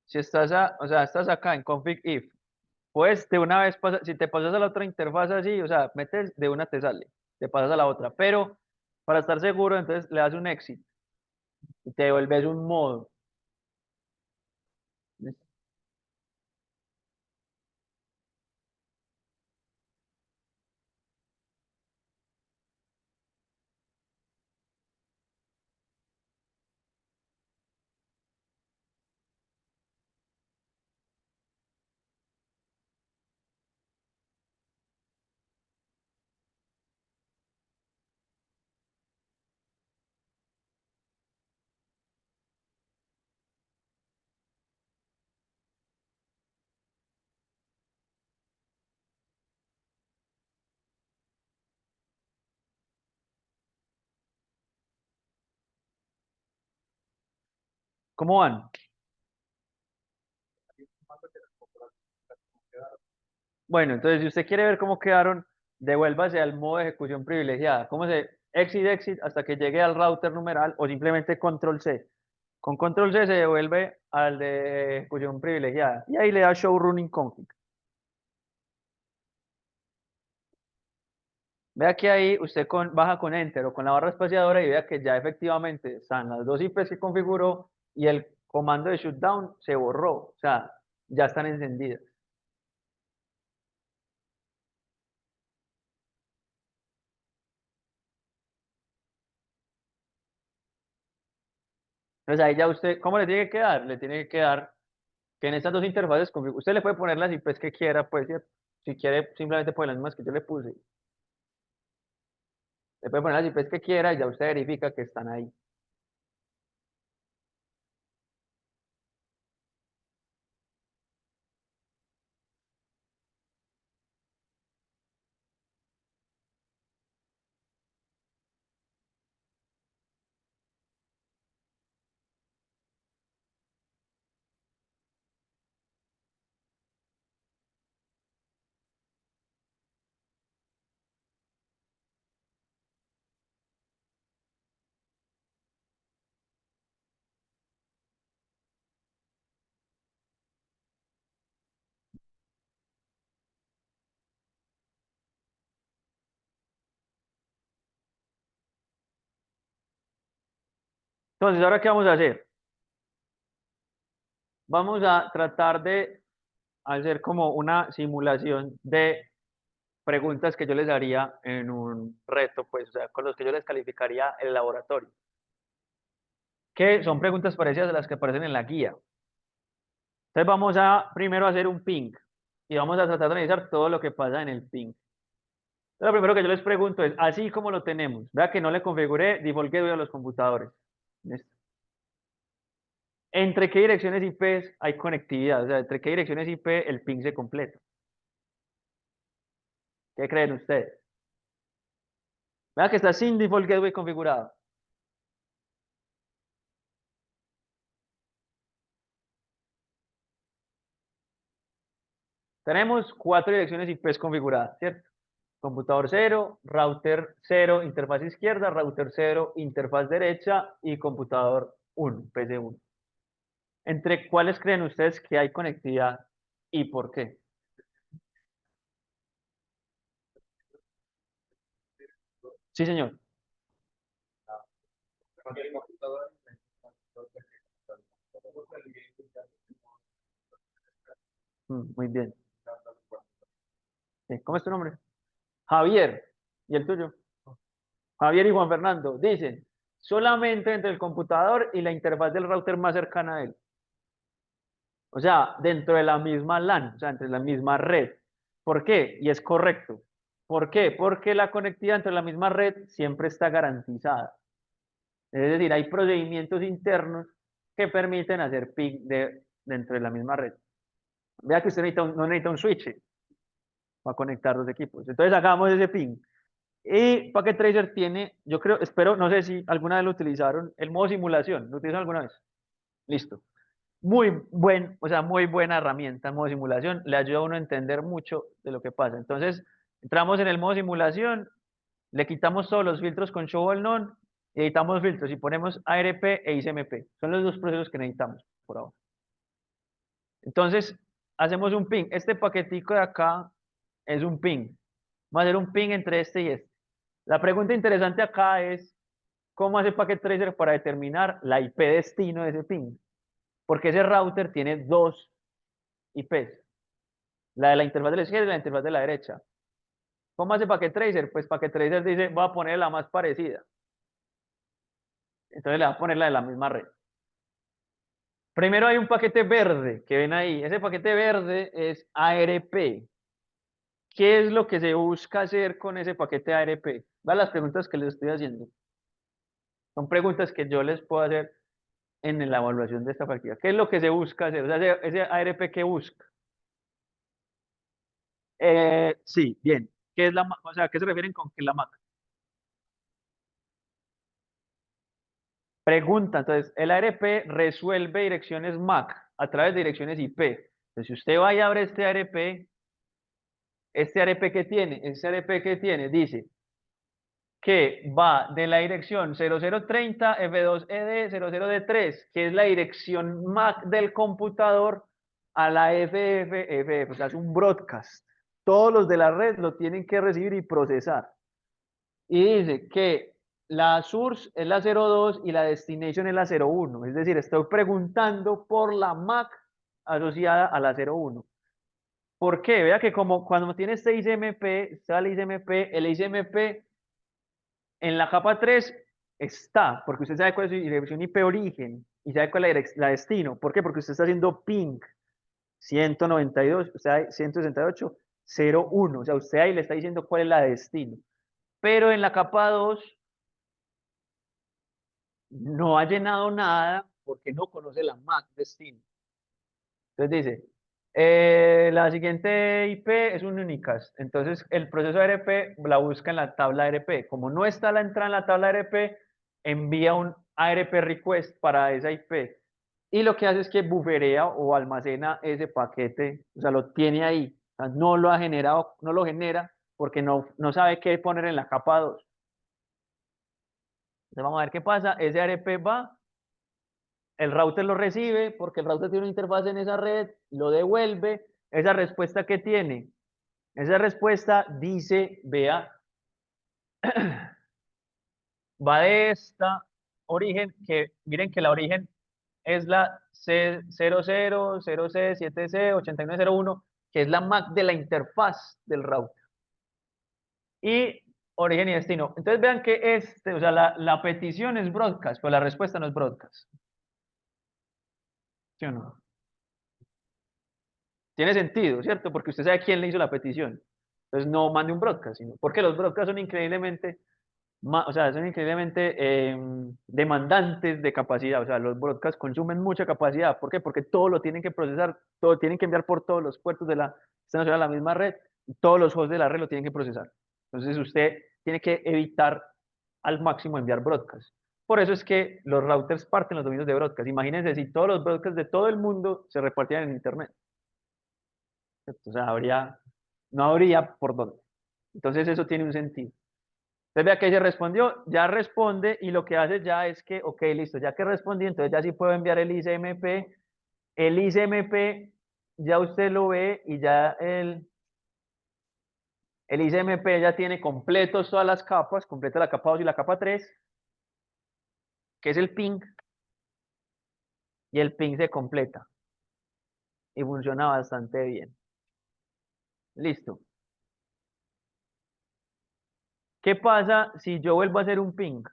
Si estás, o sea, estás acá en config if. pues de una vez, si te pasas a la otra interfaz así, o sea, metes, de una te sale, te pasas a la otra, pero para estar seguro, entonces le das un exit y te devuelves un modo. ¿Cómo van? Bueno, entonces si usted quiere ver cómo quedaron, devuélvase al modo de ejecución privilegiada. ¿Cómo se exit hasta que llegue al router numeral o simplemente control C? Con control C se devuelve al de ejecución privilegiada y ahí le da show running config. Vea que ahí usted baja con enter o con la barra espaciadora y vea que ya efectivamente están las dos IPs que configuró y el comando de shutdown se borró, o sea, ya están encendidas. Entonces ahí ya usted, ¿cómo le tiene que quedar? Le tiene que quedar que en estas dos interfaces, usted le puede poner las IPs que quiera, pues, ¿cierto? Si quiere, simplemente pone las mismas que yo le puse. Le puede poner las IPs que quiera y ya usted verifica que están ahí. Entonces, ¿ahora qué vamos a hacer? Vamos a tratar de hacer como una simulación de preguntas que yo les haría en un reto, pues, o sea, con los que yo les calificaría el laboratorio, que son preguntas parecidas a las que aparecen en la guía. Entonces vamos a primero hacer un ping y vamos a tratar de analizar todo lo que pasa en el ping. Entonces, lo primero que yo les pregunto es, así como lo tenemos, vea que no le configuré default gateway a los computadores. ¿Listo? ¿Entre qué direcciones IP hay conectividad? O sea, ¿entre qué direcciones IP el ping se completa? ¿Qué creen ustedes? Vea que está sin default gateway configurado. Tenemos 4 direcciones IP configuradas, ¿cierto? Computador 0, router 0, interfaz izquierda, router 0, interfaz derecha y computador 1, PC1. ¿Entre cuáles creen ustedes que hay conectividad y por qué? Sí, señor. Muy bien. Sí, ¿cómo es tu nombre? Javier. ¿Y el tuyo? Javier y Juan Fernando. Dicen, solamente entre el computador y la interfaz del router más cercana a él. O sea, dentro de la misma LAN, o sea, entre la misma red. ¿Por qué? Y es correcto. ¿Por qué? Porque la conectividad entre la misma red siempre está garantizada. Es decir, hay procedimientos internos que permiten hacer ping dentro de la misma red. Vea que usted no necesita un switch para conectar los equipos. Entonces hagamos ese ping. Y Packet Tracer tiene, yo creo, espero, no sé si alguna vez lo utilizaron, el modo simulación. ¿Lo utilizaron alguna vez? Listo. O sea, muy buena herramienta el modo simulación. Le ayuda a uno a entender mucho de lo que pasa. Entonces, entramos en el modo simulación, le quitamos todos los filtros con show all none, y editamos filtros y ponemos ARP e ICMP. Son los dos procesos que necesitamos por ahora. Entonces, hacemos un ping. Este paquetico de acá es un ping. Vamos a hacer un ping entre este y este. La pregunta interesante acá es, ¿cómo hace Packet Tracer para determinar la IP destino de ese ping? Porque ese router tiene dos IPs, la de la interfaz de la izquierda y la interfaz de la derecha. ¿Cómo hace Packet Tracer? Pues Packet Tracer dice, voy a poner la más parecida. Entonces le va a poner la de la misma red. Primero hay un paquete verde que ven ahí. Ese paquete verde es ARP. ¿Qué es lo que se busca hacer con ese paquete ARP? Van las preguntas que les estoy haciendo. Son preguntas que yo les puedo hacer en la evaluación de esta práctica. ¿Qué es lo que se busca hacer? O sea, ese ARP que busca. Sí, bien. ¿Qué es o sea, ¿qué se refieren con que es la MAC? Pregunta, entonces, el ARP resuelve direcciones MAC a través de direcciones IP. Entonces, si usted va y abre este ARP que tiene, dice que va de la dirección 0030 F2ED 00D3, que es la dirección MAC del computador, a la FF, o sea, es un broadcast. Todos los de la red lo tienen que recibir y procesar. Y dice que la source es la 02 y la destination es la 01. Es decir, estoy preguntando por la MAC asociada a la 01. ¿Por qué? Vea que como cuando tiene este ICMP, sale ICMP, el ICMP en la capa 3 está, porque usted sabe cuál es su dirección IP origen y sabe cuál es la destino. ¿Por qué? Porque usted está haciendo ping 192, o sea, 168.01. O sea, usted ahí le está diciendo cuál es la destino. Pero en la capa 2 no ha llenado nada porque no conoce la MAC destino. Entonces dice, la siguiente IP es un unicast. Entonces el proceso ARP la busca en la tabla ARP. Como no está la entrada en la tabla ARP, envía un ARP request para esa IP. Y lo que hace es que buferea o almacena ese paquete, o sea, lo tiene ahí. O sea, no lo ha generado, no lo genera porque no sabe qué poner en la capa 2. Entonces vamos a ver qué pasa. Ese ARP va, el router lo recibe porque el router tiene una interfaz en esa red, lo devuelve. Esa respuesta que tiene, esa respuesta dice, vea, va de esta origen, que miren que la origen es la C00, 0C, 7C, 8901, que es la MAC de la interfaz del router. Y origen y destino. Entonces vean que o sea, la petición es broadcast, pero la respuesta no es broadcast. ¿Sí o no? Tiene sentido, ¿cierto? Porque usted sabe quién le hizo la petición. Entonces no mande un broadcast, sino porque los broadcasts son increíblemente, o sea, son increíblemente demandantes de capacidad. O sea, los broadcasts consumen mucha capacidad. ¿Por qué? Porque todo lo tienen que procesar, todo tienen que enviar por todos los puertos de la misma red, y todos los hosts de la red lo tienen que procesar. Entonces usted tiene que evitar al máximo enviar broadcasts. Por eso es que los routers parten los dominios de broadcast. Imagínense si todos los broadcasts de todo el mundo se repartieran en Internet. O sea, no habría por dónde. Entonces eso tiene un sentido. Entonces vea que se respondió, ya responde y lo que hace ya es que, ok, listo, ya que respondí, entonces ya sí puedo enviar el ICMP. El ICMP ya usted lo ve y ya el ICMP ya tiene completos todas las capas, completa la capa 2 y la capa 3, que es el ping, y el ping se completa y funciona bastante bien. Listo. ¿Qué pasa si yo vuelvo a hacer un ping?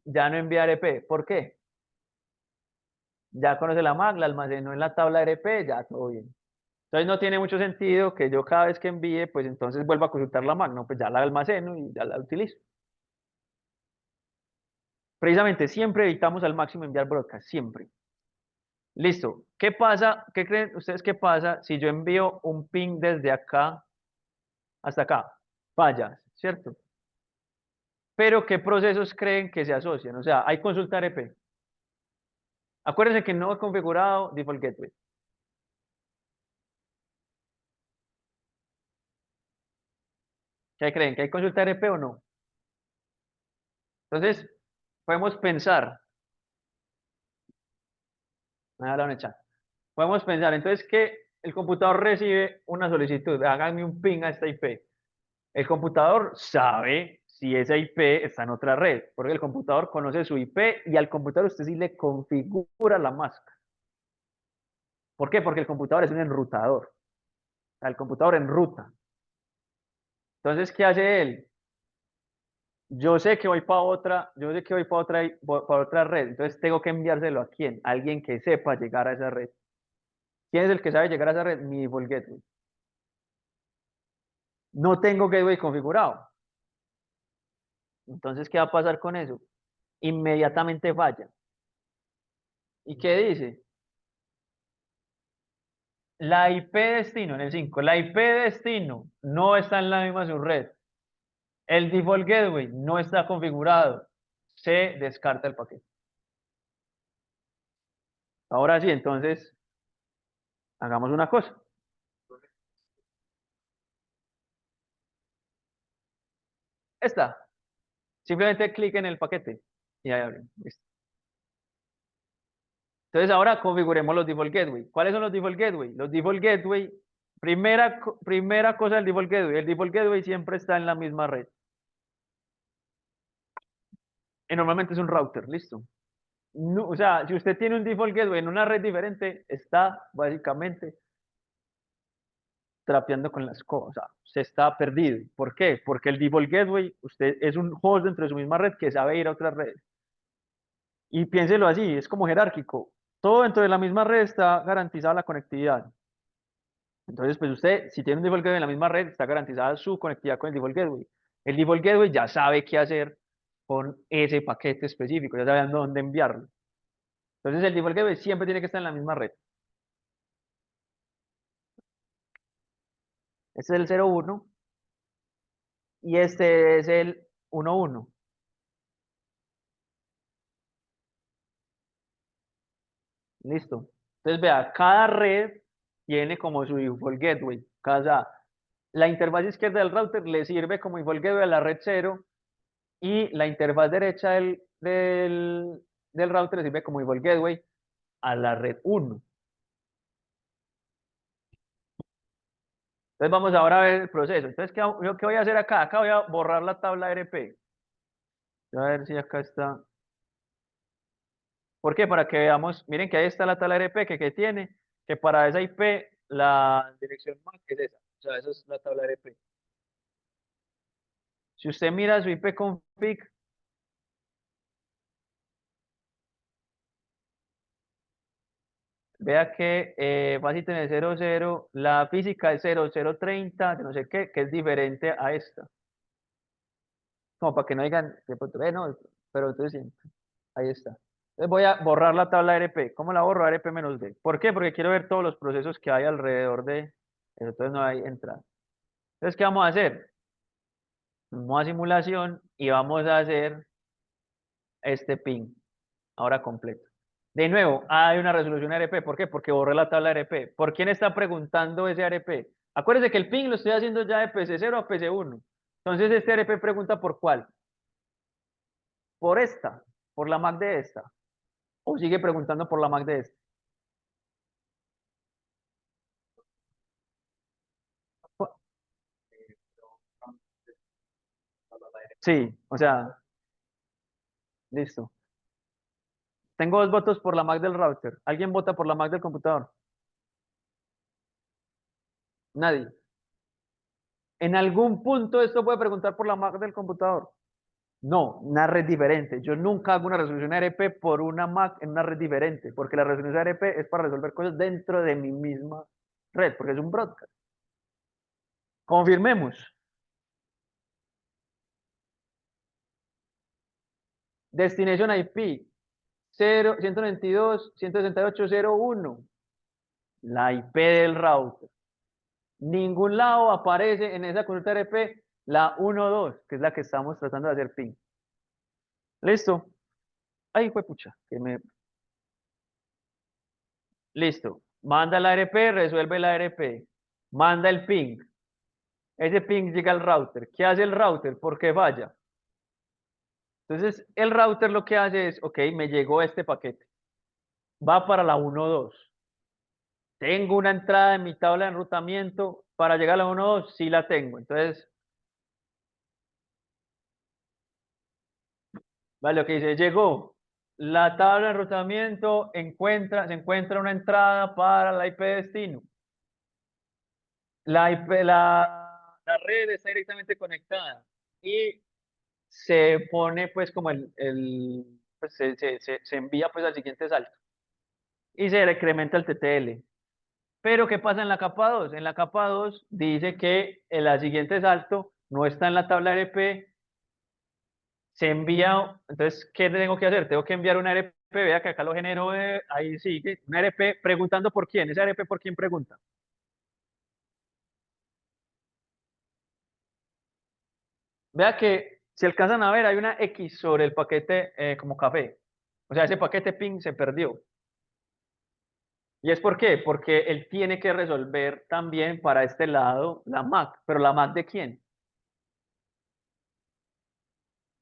Ya no envía ARP. ¿Por qué? Ya conoce la MAC, la almacenó en la tabla ARP, ya todo bien. Entonces no tiene mucho sentido que yo cada vez que envíe, pues entonces vuelva a consultar la MAC, no, pues ya la almaceno y ya la utilizo. Precisamente siempre evitamos al máximo enviar broadcast, siempre. Listo. ¿Qué pasa? ¿Qué creen ustedes que pasa si yo envío un ping desde acá hasta acá? Falla, ¿cierto? Pero ¿qué procesos creen que se asocian? O sea, hay consulta ARP. Acuérdense que no he configurado default gateway. ¿Qué creen? ¿Que hay consulta ARP o no? Entonces, podemos pensar, Me habla en el chat. Podemos pensar entonces que el computador recibe una solicitud, háganme un ping a esta IP. El computador sabe si esa IP está en otra red, porque el computador conoce su IP y al computador usted sí le configura la máscara. ¿Por qué? Porque el computador es un enrutador. O sea, el computador enruta. Entonces, ¿qué hace él? Yo sé que voy para otra, yo sé que voy para otra red, entonces tengo que enviárselo a quién, a alguien que sepa llegar a esa red. ¿Quién es el que sabe llegar a esa red? Mi default gateway. No tengo gateway configurado. Entonces, ¿qué va a pasar con eso? Inmediatamente falla. ¿Y qué dice? La IP destino, en el 5, la IP destino no está en la misma subred. El default gateway no está configurado. Se descarta el paquete. Ahora sí, entonces, hagamos una cosa. Esta. Simplemente clic en el paquete y ahí abrimos. Listo. Entonces ahora configuremos los default gateway. ¿Cuáles son los default gateway? Los default gateway, primera cosa del default gateway. El default gateway siempre está en la misma red. Y normalmente es un router, listo. No, o sea, si usted tiene un default gateway en una red diferente, está básicamente trapeando con las cosas. O sea, se está perdido. ¿Por qué? Porque el default gateway, usted es un host dentro de su misma red que sabe ir a otra red. Y piénselo así, es como jerárquico. Todo dentro de la misma red está garantizada la conectividad. Entonces, pues usted, si tiene un default gateway en la misma red, está garantizada su conectividad con el default gateway. El default gateway ya sabe qué hacer con ese paquete específico, ya sabe a dónde enviarlo. Entonces, el default gateway siempre tiene que estar en la misma red. Este es el 01 y este es el 11. Listo. Entonces, vea, cada red tiene como su default gateway. La interfaz izquierda del router le sirve como default gateway a la red 0 y la interfaz derecha del router le sirve como default gateway a la red 1. Entonces vamos ahora a ver el proceso. Entonces, ¿qué voy a hacer acá? Acá voy a borrar la tabla RP. A ver si acá está. ¿Por qué? Para que veamos, miren que ahí está la tabla RP que tiene, que para esa IP la dirección MAC es esa. O sea, esa es la tabla RP. Si usted mira su IP config, vea que fácil tener 00, la física es 0030, de no sé qué, que es diferente a esta. Como para que no digan, no, pero entonces sí, ahí está. Entonces voy a borrar la tabla RP. ¿Cómo la borro? RP-D. ¿Por qué? Porque quiero ver todos los procesos que hay alrededor de eso. Entonces no hay entrada. Entonces, ¿qué vamos a hacer? Vamos a simulación y vamos a hacer este ping, ahora completo. De nuevo, hay una resolución ARP. ¿Por qué? Porque borré la tabla ARP. ¿Por quién está preguntando ese ARP? Acuérdense que el ping lo estoy haciendo ya de PC0 a PC1. Entonces, este ARP pregunta por cuál. Por esta, por la MAC de esta. O sigue preguntando por la MAC de esta. Sí, o sea, listo. Tengo 2 votos por la MAC del router. ¿Alguien vota por la MAC del computador? Nadie. ¿En algún punto esto puede preguntar por la MAC del computador? No, una red diferente. Yo nunca hago una resolución ARP por una MAC en una red diferente, porque la resolución ARP es para resolver cosas dentro de mi misma red, porque es un broadcast. Confirmemos. Destination IP 192.168.0.1. La IP del router. Ningún lado aparece en esa consulta RP la 1.2, que es la que estamos tratando de hacer ping. ¿Listo? Ahí fue pucha. Listo. Manda la RP, resuelve la RP. Manda el ping. Ese ping llega al router. ¿Qué hace el router? ¿Por qué falla? Entonces, el router lo que hace es, ok, me llegó este paquete. va para la 1-2. ¿Tengo una entrada en mi tabla de enrutamiento para llegar a la 1-2? Sí la tengo. Entonces, vale, lo que dice, llegó. La tabla de enrutamiento se encuentra una entrada para la IP destino. La red está directamente conectada y se pone pues como pues, se envía pues al siguiente salto y se incrementa el TTL. Pero ¿qué pasa en la capa 2? En la capa 2 dice que el siguiente salto no está en la tabla RP, se envía, entonces, ¿qué tengo que hacer? Tengo que enviar una RP, vea que acá lo genero, ahí sigue, una RP preguntando por quién, esa RP por quién pregunta. Vea que si alcanzan a ver, hay una X sobre el paquete como café. O sea, ese paquete ping se perdió. ¿Y es por qué? Porque él tiene que resolver también para este lado la MAC. ¿Pero la MAC de quién?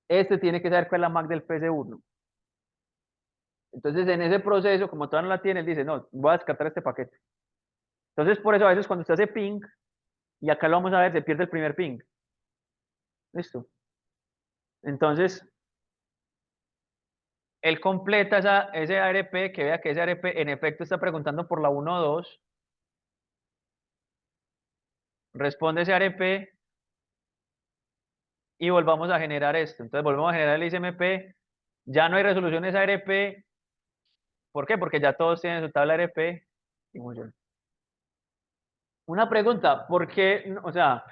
Este tiene que saber cuál es la MAC del PC1. Entonces, en ese proceso, como todavía no la tiene, él dice, no, voy a descartar este paquete. Entonces, por eso a veces cuando usted hace ping, y acá lo vamos a ver, se pierde el primer ping. ¿Listo? Entonces, él completa ese ARP, que vea que ese ARP en efecto está preguntando por la 1 o 2, responde ese ARP y volvamos a generar esto. Entonces, volvemos a generar el ICMP, ya no hay resoluciones ARP, ¿por qué? Porque ya todos tienen su tabla ARP y funciona. Una pregunta, ¿por qué, o sea,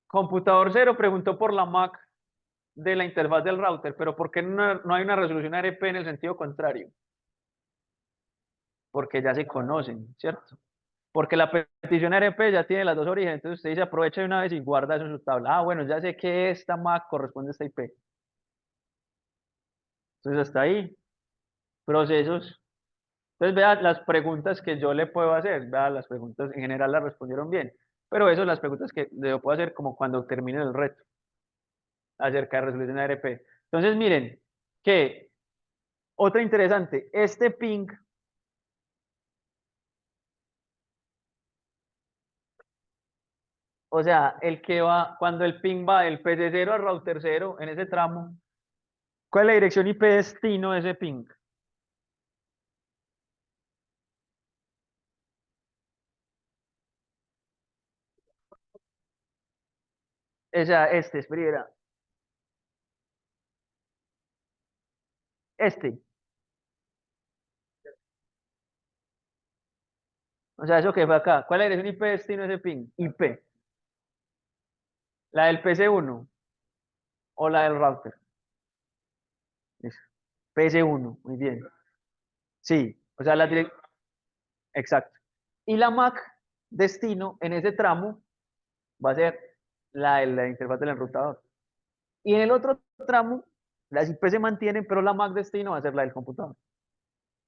computador cero preguntó por la MAC de la interfaz del router, pero ¿por qué no hay una resolución ARP en el sentido contrario? Porque ya se conocen, ¿cierto? Porque la petición ARP ya tiene las dos orígenes, entonces usted dice aprovecha de una vez y guarda eso en su tabla. Ah, bueno, ya sé que esta MAC corresponde a esta IP. Entonces hasta ahí, procesos. Entonces vea las preguntas que yo le puedo hacer, vea las preguntas en general las respondieron bien, pero eso son las preguntas que yo puedo hacer como cuando termine el reto acerca de resolución ARP. Entonces miren, que otra interesante, este ping, o sea, el que va, cuando el ping va del PC0 al router 0 en ese tramo, ¿cuál es la dirección IP destino de ese ping? O sea, espera, este. O sea, eso que fue acá. ¿Cuál es la dirección IP destino de ese ping? IP. ¿La del PC1 o la del router? Listo. PC1, muy bien. Sí, o sea, la dirección. Exacto. Y la MAC destino en ese tramo va a ser la de la interfaz del enrutador. Y en el otro tramo, las IP se mantienen, pero la MAC destino va a ser la del computador.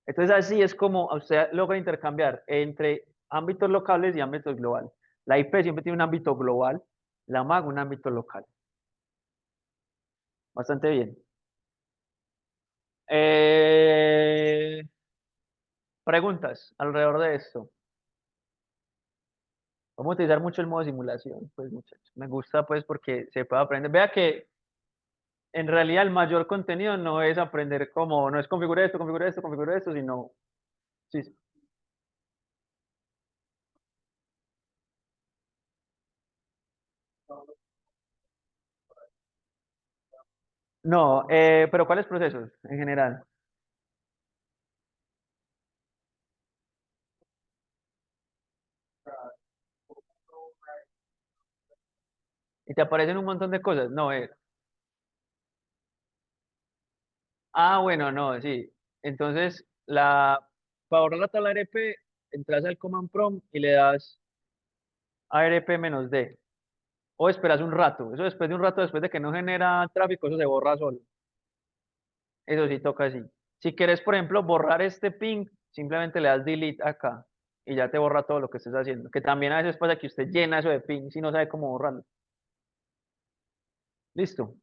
Entonces así es como usted logra intercambiar entre ámbitos locales y ámbitos globales. La IP siempre tiene un ámbito global, la MAC un ámbito local. Bastante bien. Eh, preguntas alrededor de esto. Vamos a utilizar mucho el modo simulación, pues muchachos. Me gusta pues porque se puede aprender. Vea que en realidad el mayor contenido no es aprender cómo, no es configurar esto, sino... Sí. No, pero ¿cuáles procesos en general? Y te aparecen un montón de cosas. No, bueno, no, sí. Entonces, para borrar la tabla ARP, entras al command prompt y le das ARP-D. O esperas un rato. Eso después de un rato, después de que no genera tráfico, eso se borra solo. Eso sí toca así. Si quieres, por ejemplo, borrar este ping, simplemente le das delete acá y ya te borra todo lo que estés haciendo. Que también a veces pasa que usted llena eso de ping si no sabe cómo borrarlo. Listo.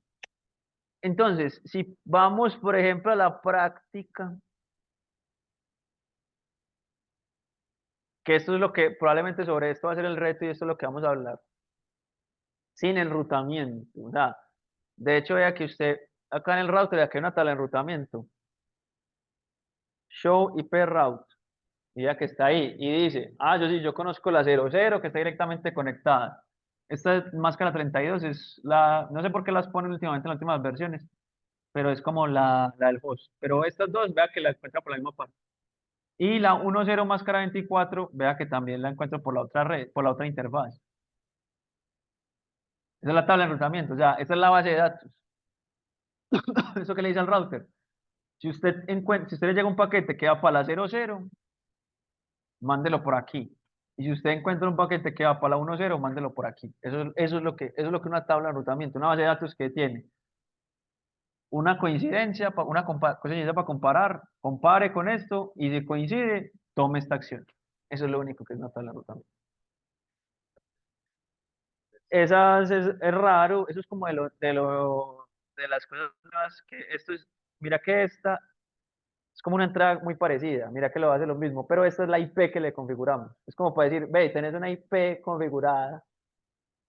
Entonces, si vamos, por ejemplo, a la práctica, que esto es lo que probablemente sobre esto va a ser el reto y esto es lo que vamos a hablar. Sin enrutamiento. O sea, de hecho, vea que usted, acá en el router, aquí hay una tabla de enrutamiento. Show IP route. Y ya que está ahí. Y dice, yo sí, yo conozco la 00 que está directamente conectada. Esta máscara 32 es la, no sé por qué las ponen últimamente en las últimas versiones, pero es como la del host. Pero estas dos, vea que la encuentra por la misma parte. Y la 10 máscara 24, vea que también la encuentro por la otra red, por la otra interfaz. Esa es la tabla de enrutamiento, o sea, esa es la base de datos. Eso que le dice al router. Si usted encuentra, si usted le llega un paquete que va para la 00, mándelo por aquí. Y si usted encuentra un paquete que va para la 10, mándelo por aquí. Eso es lo que una tabla de enrutamiento, una base de datos que tiene una coincidencia, coincidencia para comparar, compare con esto y si coincide, tome esta acción. Eso es lo único que es una tabla de enrutamiento. Esas es raro, eso es como de las cosas nuevas que esto es, mira que esta es como una entrada muy parecida, mira que lo hace lo mismo, pero esta es la IP que le configuramos. Es como para decir, ve, tenés una IP configurada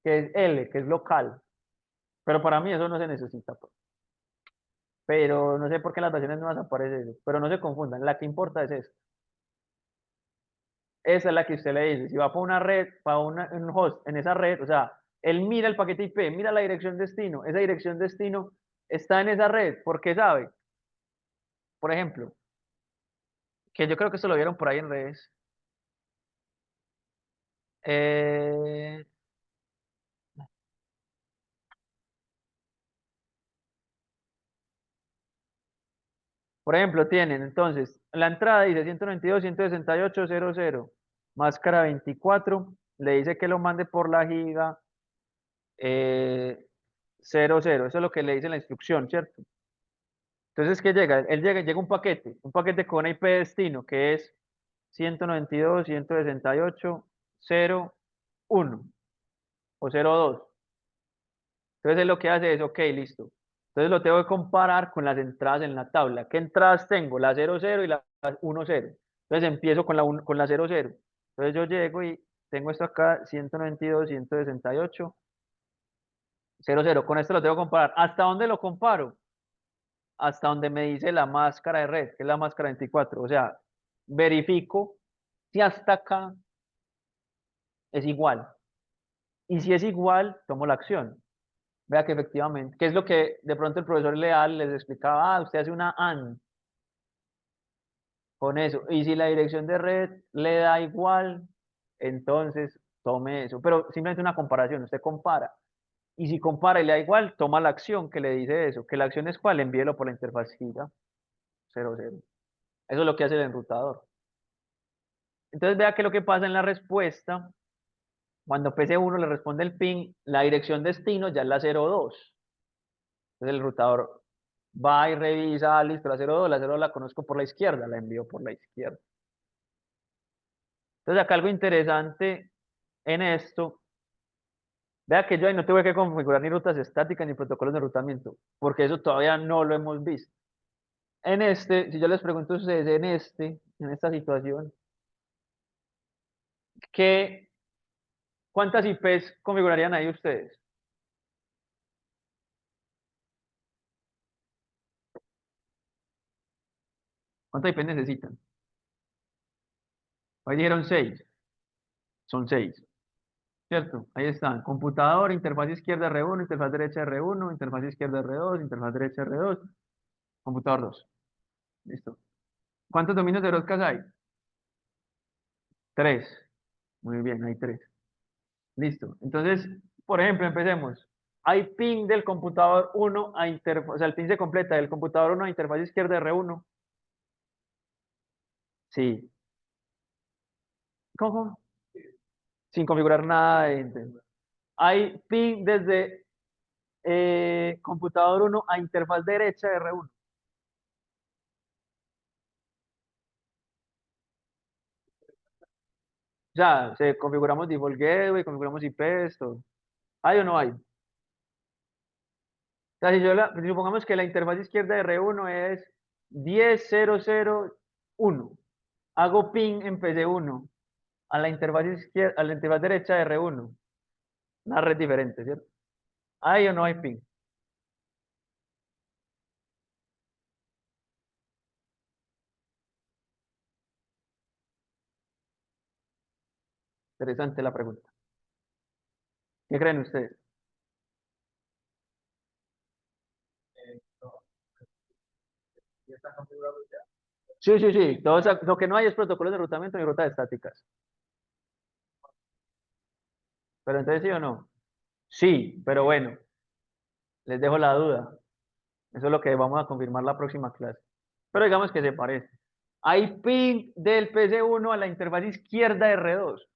que es L, que es local, pero para mí eso no se necesita, pues. Pero no sé por qué en las versiones nuevas aparece eso, pero no se confundan, la que importa es esta. Esa es la que usted le dice, si va para una red, para un host en esa red, o sea, él mira el paquete IP, mira la dirección destino, esa dirección destino está en esa red, porque sabe, por ejemplo, que yo creo que esto lo vieron por ahí en redes. Eh, por ejemplo, tienen entonces la entrada dice 192.168.00, máscara 24, le dice que lo mande por la giga 00, eso es lo que le dice la instrucción, ¿cierto? Entonces, ¿qué llega? Él llega un paquete con IP destino, que es 192.168.0.1 o 0.2. Entonces, él lo que hace es, ok, listo. Entonces, lo tengo que comparar con las entradas en la tabla. ¿Qué entradas tengo? La 00 y la 10. Entonces, empiezo con la 00. Entonces, yo llego y tengo esto acá, 192.168.00. Con esto lo tengo que comparar. ¿Hasta dónde lo comparo? Hasta donde me dice la máscara de red, que es la máscara 24. O sea, verifico si hasta acá es igual. Y si es igual, tomo la acción. Vea que efectivamente, que es lo que de pronto el profesor Leal les explicaba, usted hace una AND con eso. Y si la dirección de red le da igual, entonces tome eso. Pero simplemente una comparación, usted compara. Y si compara y le da igual, toma la acción que le dice eso. ¿Que la acción es cuál? Envíelo por la interfaz giga 00. Eso es lo que hace el enrutador. Entonces vea que lo que pasa en la respuesta, cuando PC1 le responde el ping, la dirección destino ya es la 02. Entonces el enrutador va y revisa, listo, la 02 la conozco por la izquierda, la envío por la izquierda. Entonces acá algo interesante en esto, vea que yo ahí no tuve que configurar ni rutas estáticas ni protocolos de enrutamiento, porque eso todavía no lo hemos visto. En este, si yo les pregunto a ustedes en esta situación, ¿cuántas IPs configurarían ahí ustedes? ¿Cuántas IPs necesitan? Hoy dijeron 6, son 6. ¿Cierto? Ahí están. Computador, interfaz izquierda R1, interfaz derecha R1, interfaz izquierda R2, interfaz derecha R2, computador 2. Listo. ¿Cuántos dominios de broadcast hay? 3. Muy bien, hay 3. Listo. Entonces, por ejemplo, empecemos. Hay ping del computador 1 a interfaz, o sea, el ping se completa del computador 1 a interfaz izquierda R1. Sí. ¿Cómo? Sin configurar nada hay ping desde computador 1 a interfaz derecha R1. Ya, configuramos default gateway, configuramos IPs, todo. ¿Hay o no hay? O sea, si supongamos que la interfaz izquierda de R1 es 10.0.0.1, hago ping en PC1 a la interfaz izquierda, a la interfaz derecha de R1. Una red diferente, ¿cierto? ¿Hay o no hay ping? Interesante la pregunta. ¿Qué creen ustedes? Sí, sí, sí. Lo que no hay es protocolos de enrutamiento ni rutas estáticas. Pero entonces sí o no. Sí, pero bueno, les dejo la duda. Eso es lo que vamos a confirmar la próxima clase. Pero digamos que se parece. Hay ping del PC1 a la interfaz izquierda de R2.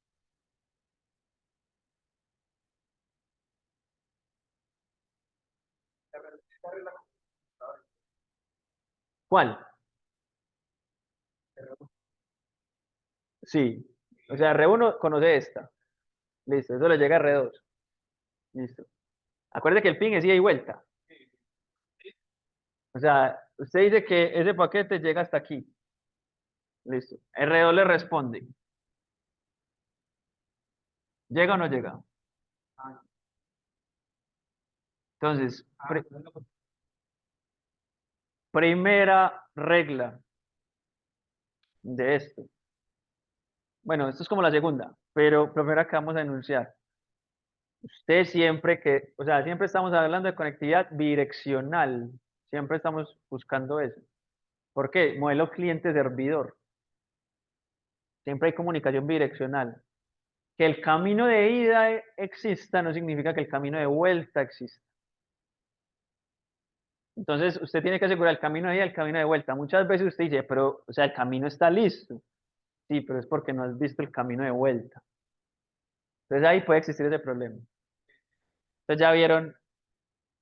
¿Cuál? Sí. O sea, R1 conoce esta. Listo, eso le llega a R2. Listo. Acuérdate que el ping es ida y vuelta. O sea, usted dice que ese paquete llega hasta aquí. Listo. R2 le responde. ¿Llega o no llega? Entonces, primera regla de esto. Bueno, esto es como la segunda, pero primera que vamos a enunciar. Usted siempre que, o sea, siempre estamos hablando de conectividad bidireccional. Siempre estamos buscando eso. ¿Por qué? Modelo cliente-servidor. Siempre hay comunicación bidireccional. Que el camino de ida exista no significa que el camino de vuelta exista. Entonces, usted tiene que asegurar el camino de ida y el camino de vuelta. Muchas veces usted dice, pero, o sea, el camino está listo. Sí, pero es porque no has visto el camino de vuelta. Entonces, ahí puede existir ese problema. Entonces, ya vieron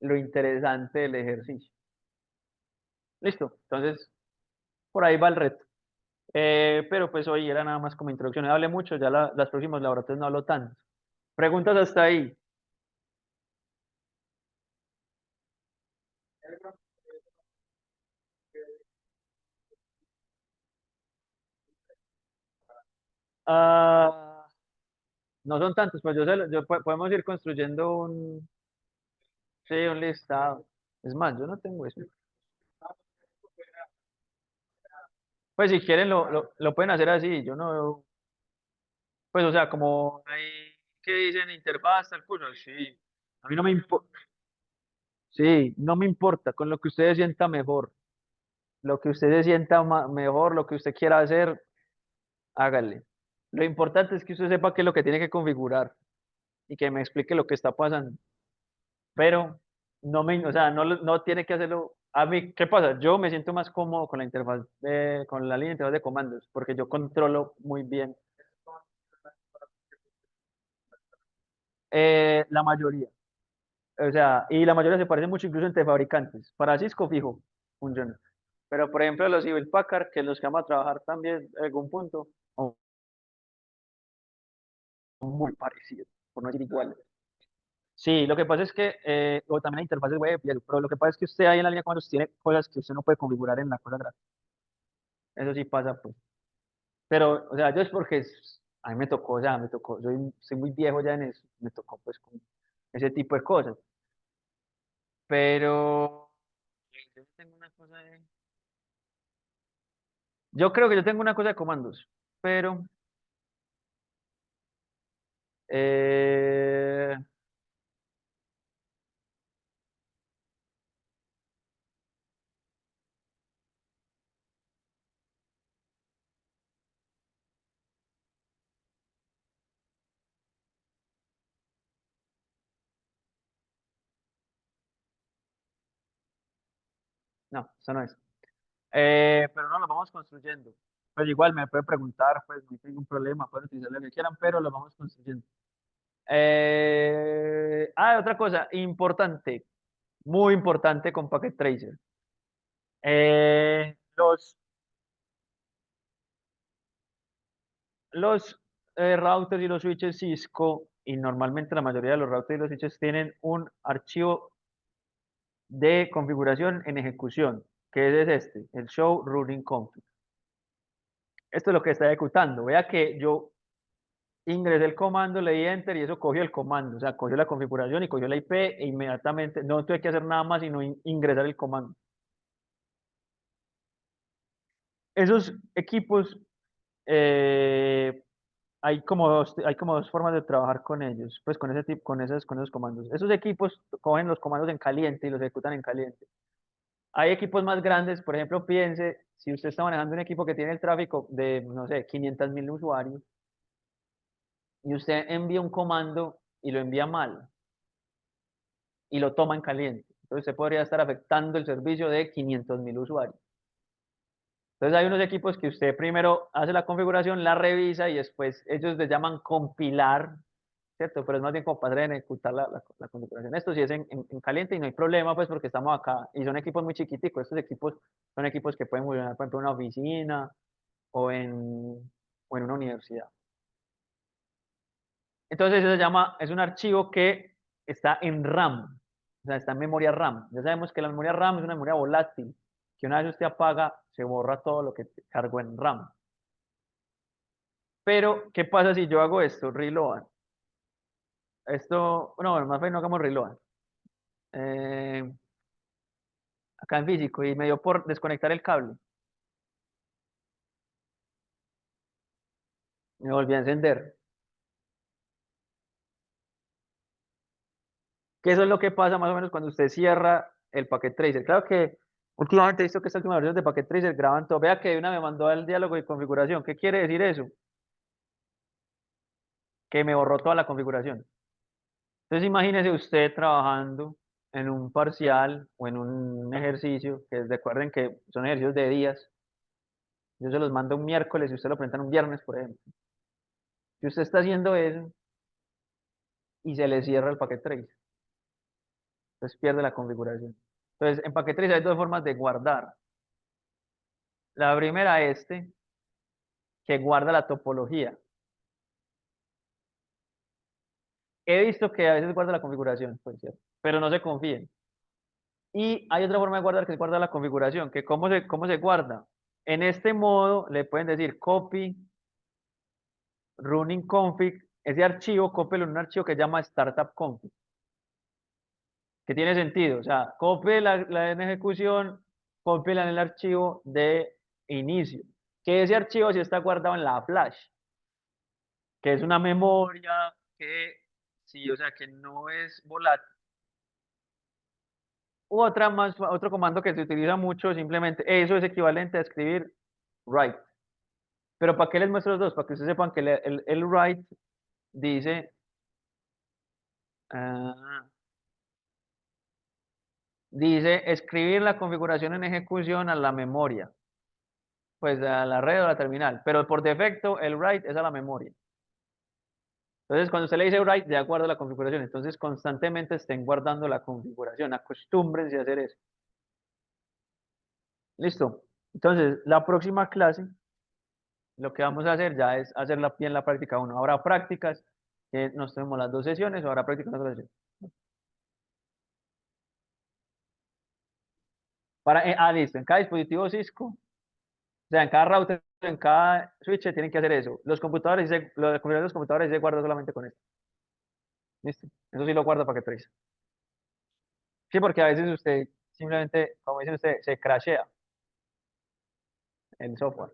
lo interesante del ejercicio. Listo. Entonces, por ahí va el reto. Pero pues hoy era nada más como introducción. No hablé mucho, ya las próximas laboratorios no hablo tanto. Preguntas hasta ahí. Ah, no son tantos, pues podemos ir construyendo sí, un listado. Es más, yo no tengo eso. Pues si quieren lo pueden hacer así. Yo no, pues o sea, como hay que dicen interfaz, tal cosa, sí. A mí no me importa. Sí, no me importa, con lo que usted se sienta mejor. Lo que usted se sienta mejor, lo que usted quiera hacer, hágale. Lo importante es que usted sepa qué es lo que tiene que configurar y que me explique lo que está pasando. Pero o sea, no tiene que hacerlo. A mí, ¿qué pasa? Yo me siento más cómodo con la interfaz con la línea de interfaz de comandos, porque yo controlo muy bien la mayoría. O sea, y la mayoría se parece mucho incluso entre fabricantes. Para Cisco fijo, funciona. Pero por ejemplo, los Civil Packard, que los que vamos a trabajar también en algún punto, son muy parecidos, por no decir iguales. Sí, lo que pasa es que, o también hay interfaces web, pero lo que pasa es que usted ahí en la línea de comandos tiene cosas que usted no puede configurar en la cosa gráfica. Eso sí pasa, pues. Pero, o sea, yo es porque a mí me tocó, o sea, me tocó, soy muy viejo ya en eso, me tocó pues con ese tipo de cosas. Pero, yo tengo una cosa yo creo que yo tengo una cosa de comandos, pero, eh, no, eso no es. Pero no, lo vamos construyendo. Pues igual me puede preguntar, pues no hay ningún problema, pueden utilizar lo que quieran, pero lo vamos construyendo. Otra cosa importante, muy importante con Packet Tracer. Los routers y los switches Cisco, y normalmente la mayoría de los routers y los switches tienen un archivo de configuración en ejecución, que es este, el show running config. Esto es lo que está ejecutando. Vea que yo ingresé el comando, le di enter y eso cogió el comando, o sea, cogió la configuración y cogió la IP e inmediatamente no tuve que hacer nada más sino ingresar el comando. Esos equipos, hay como dos formas de trabajar con ellos, pues con ese tipo, con esos comandos. Esos equipos cogen los comandos en caliente y los ejecutan en caliente. Hay equipos más grandes, por ejemplo, piense, si usted está manejando un equipo que tiene el tráfico de, no sé, 500.000 usuarios, y usted envía un comando y lo envía mal, y lo toma en caliente. Entonces usted podría estar afectando el servicio de 500.000 usuarios. Entonces hay unos equipos que usted primero hace la configuración, la revisa y después ellos les llaman compilar, ¿cierto? Pero es más bien como para ejecutar la configuración. Esto sí es en caliente y no hay problema, pues porque estamos acá y son equipos muy chiquiticos. Estos equipos son equipos que pueden funcionar, por ejemplo, en una oficina o en una universidad. Entonces eso se llama, es un archivo que está en RAM, o sea, está en memoria RAM. Ya sabemos que la memoria RAM es una memoria volátil, que una vez usted apaga, se borra todo lo que cargó en RAM. Pero, ¿qué pasa si yo hago esto? Reload. Esto, no, más bien no hagamos reload. Eh, acá en físico y me dio por desconectar el cable. Me volví a encender. Que eso es lo que pasa más o menos cuando usted cierra el Packet Tracer. Claro que últimamente he visto que estas últimas versiones de Packet Tracer graban todo. Vea que una me mandó el diálogo de configuración. ¿Qué quiere decir eso? Que me borró toda la configuración. Entonces imagínese usted trabajando en un parcial o en un ejercicio, que recuerden que son ejercicios de días. Yo se los mando un miércoles y usted lo presentan un viernes, por ejemplo. Si usted está haciendo eso y se le cierra el Packet Tracer, entonces pierde la configuración. Entonces, en Packet Tracer hay dos formas de guardar. La primera, que guarda la topología. He visto que a veces guarda la configuración, pues, ¿cierto? Pero no se confíen. Y hay otra forma de guardar que es guardar la configuración, que cómo se guarda. En este modo le pueden decir copy running config, ese archivo, cópielo en un archivo que se llama startup config, que tiene sentido. O sea, copie la en ejecución, cópiela en el archivo de inicio, que ese archivo sí está guardado en la flash, que es una memoria que sí, o sea, que no es volátil. Otro comando que se utiliza mucho, simplemente, eso es equivalente a escribir write. Pero ¿para qué les muestro los dos? Para que ustedes sepan que el write dice, ah, dice escribir la configuración en ejecución a la memoria, pues a la red o a la terminal. Pero por defecto el write es a la memoria. Entonces, cuando usted le dice write, ya guarda la configuración. Entonces, constantemente estén guardando la configuración. Acostúmbrense a hacer eso. Listo. Entonces, la próxima clase, lo que vamos a hacer ya es hacerla bien la práctica 1. Habrá prácticas que nos tenemos las dos sesiones o habrá prácticas las dos sesiones. Listo. En cada dispositivo Cisco, o sea, en cada router, en cada switch tienen que hacer eso. Los computadores, los configuradores de los computadores se guarda solamente con esto. Listo. Eso sí lo guarda para que trace. Sí, porque a veces usted simplemente, como dice usted, se crashea el software.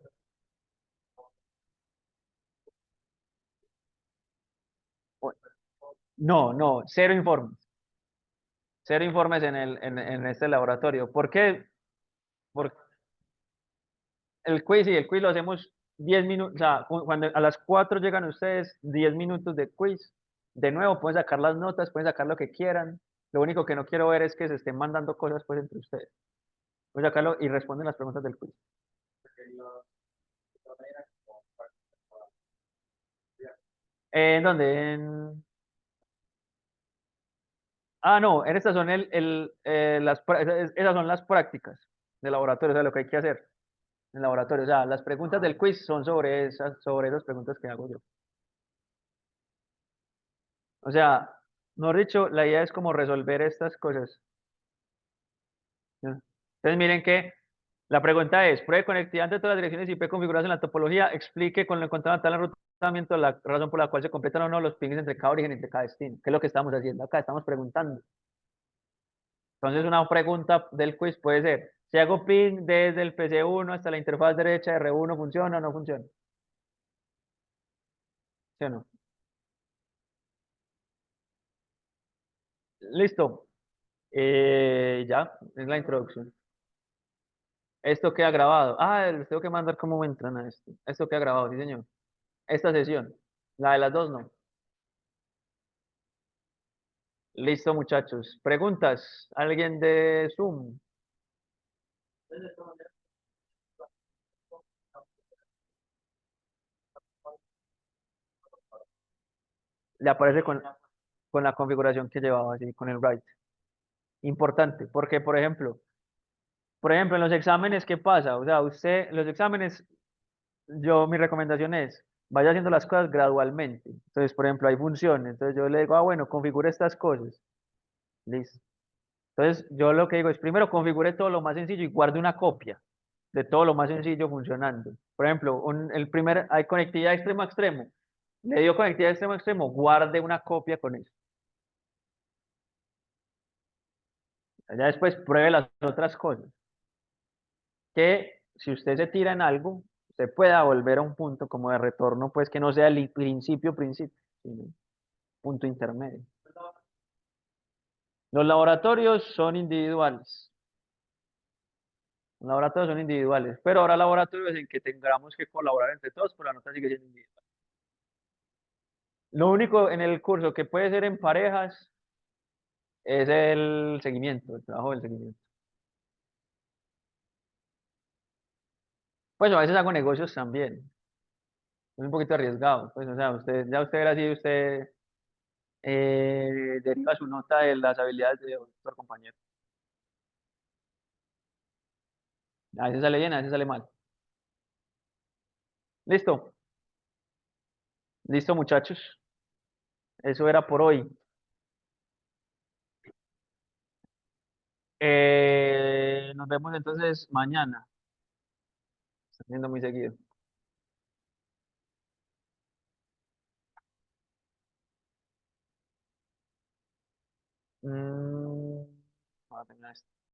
No, no, cero informes. Cero informes en este laboratorio. ¿Por qué? Porque el quiz lo hacemos 10 minutos, o sea, cuando a las 4 llegan ustedes, 10 minutos de quiz. De nuevo, pueden sacar las notas, pueden sacar lo que quieran. Lo único que no quiero ver es que se estén mandando cosas pues entre ustedes. Pueden sacarlo y responden las preguntas del quiz. ¿En dónde? No, en estas son esas son las prácticas de laboratorio, o sea, lo que hay que hacer en laboratorio. O sea, las preguntas del quiz son sobre esas preguntas que hago yo. O sea, mejor dicho, la idea es como resolver estas cosas. ¿No? Entonces, miren que La pregunta es, pruebe conectividad entre todas las direcciones IP configuradas en la topología, explique con lo encontrado en tal enrutamiento la razón por la cual se completan o no los pings entre cada origen y entre cada destino. ¿Qué es lo que estamos haciendo acá? Estamos preguntando. Entonces, una pregunta del quiz puede ser, si hago ping desde el PC1 hasta la interfaz derecha de R1, ¿funciona o no funciona? ¿Sí o no? Listo. Ya, es la introducción. Esto queda grabado. Ah, les tengo que mandar cómo entran a esto. Esto queda grabado, sí, señor. Esta sesión. La de las dos no. Listo, muchachos. ¿Preguntas? ¿Alguien de Zoom? Le aparece con la configuración que llevaba, así, con el write. Importante, porque, por ejemplo, en los exámenes, ¿qué pasa? O sea, usted, los exámenes, mi recomendación es, vaya haciendo las cosas gradualmente. Entonces, por ejemplo, hay funciones. Entonces, yo le digo, bueno, configure estas cosas. Listo. Entonces, yo lo que digo es, primero configure todo lo más sencillo y guarde una copia de todo lo más sencillo funcionando. Por ejemplo, hay conectividad extremo a extremo. Le dio conectividad extremo a extremo, guarde una copia con eso. Ya después pruebe las otras cosas. Que si usted se tira en algo, usted pueda volver a un punto como de retorno, pues que no sea el principio, sino punto intermedio. Los laboratorios son individuales. Los laboratorios son individuales, pero habrá laboratorios en que tengamos que colaborar entre todos, pero la nota sigue siendo individual. Lo único en el curso que puede ser en parejas es el seguimiento, el trabajo del seguimiento. Pues a veces hago negocios también. Es un poquito arriesgado. Pues, o sea, usted verá si usted deriva su nota de las habilidades de otro compañero. A veces sale bien, a veces sale mal. Listo, listo, muchachos. Eso era por hoy. Nos vemos entonces mañana. Está viendo muy seguido. Mm, voy a terminar esto.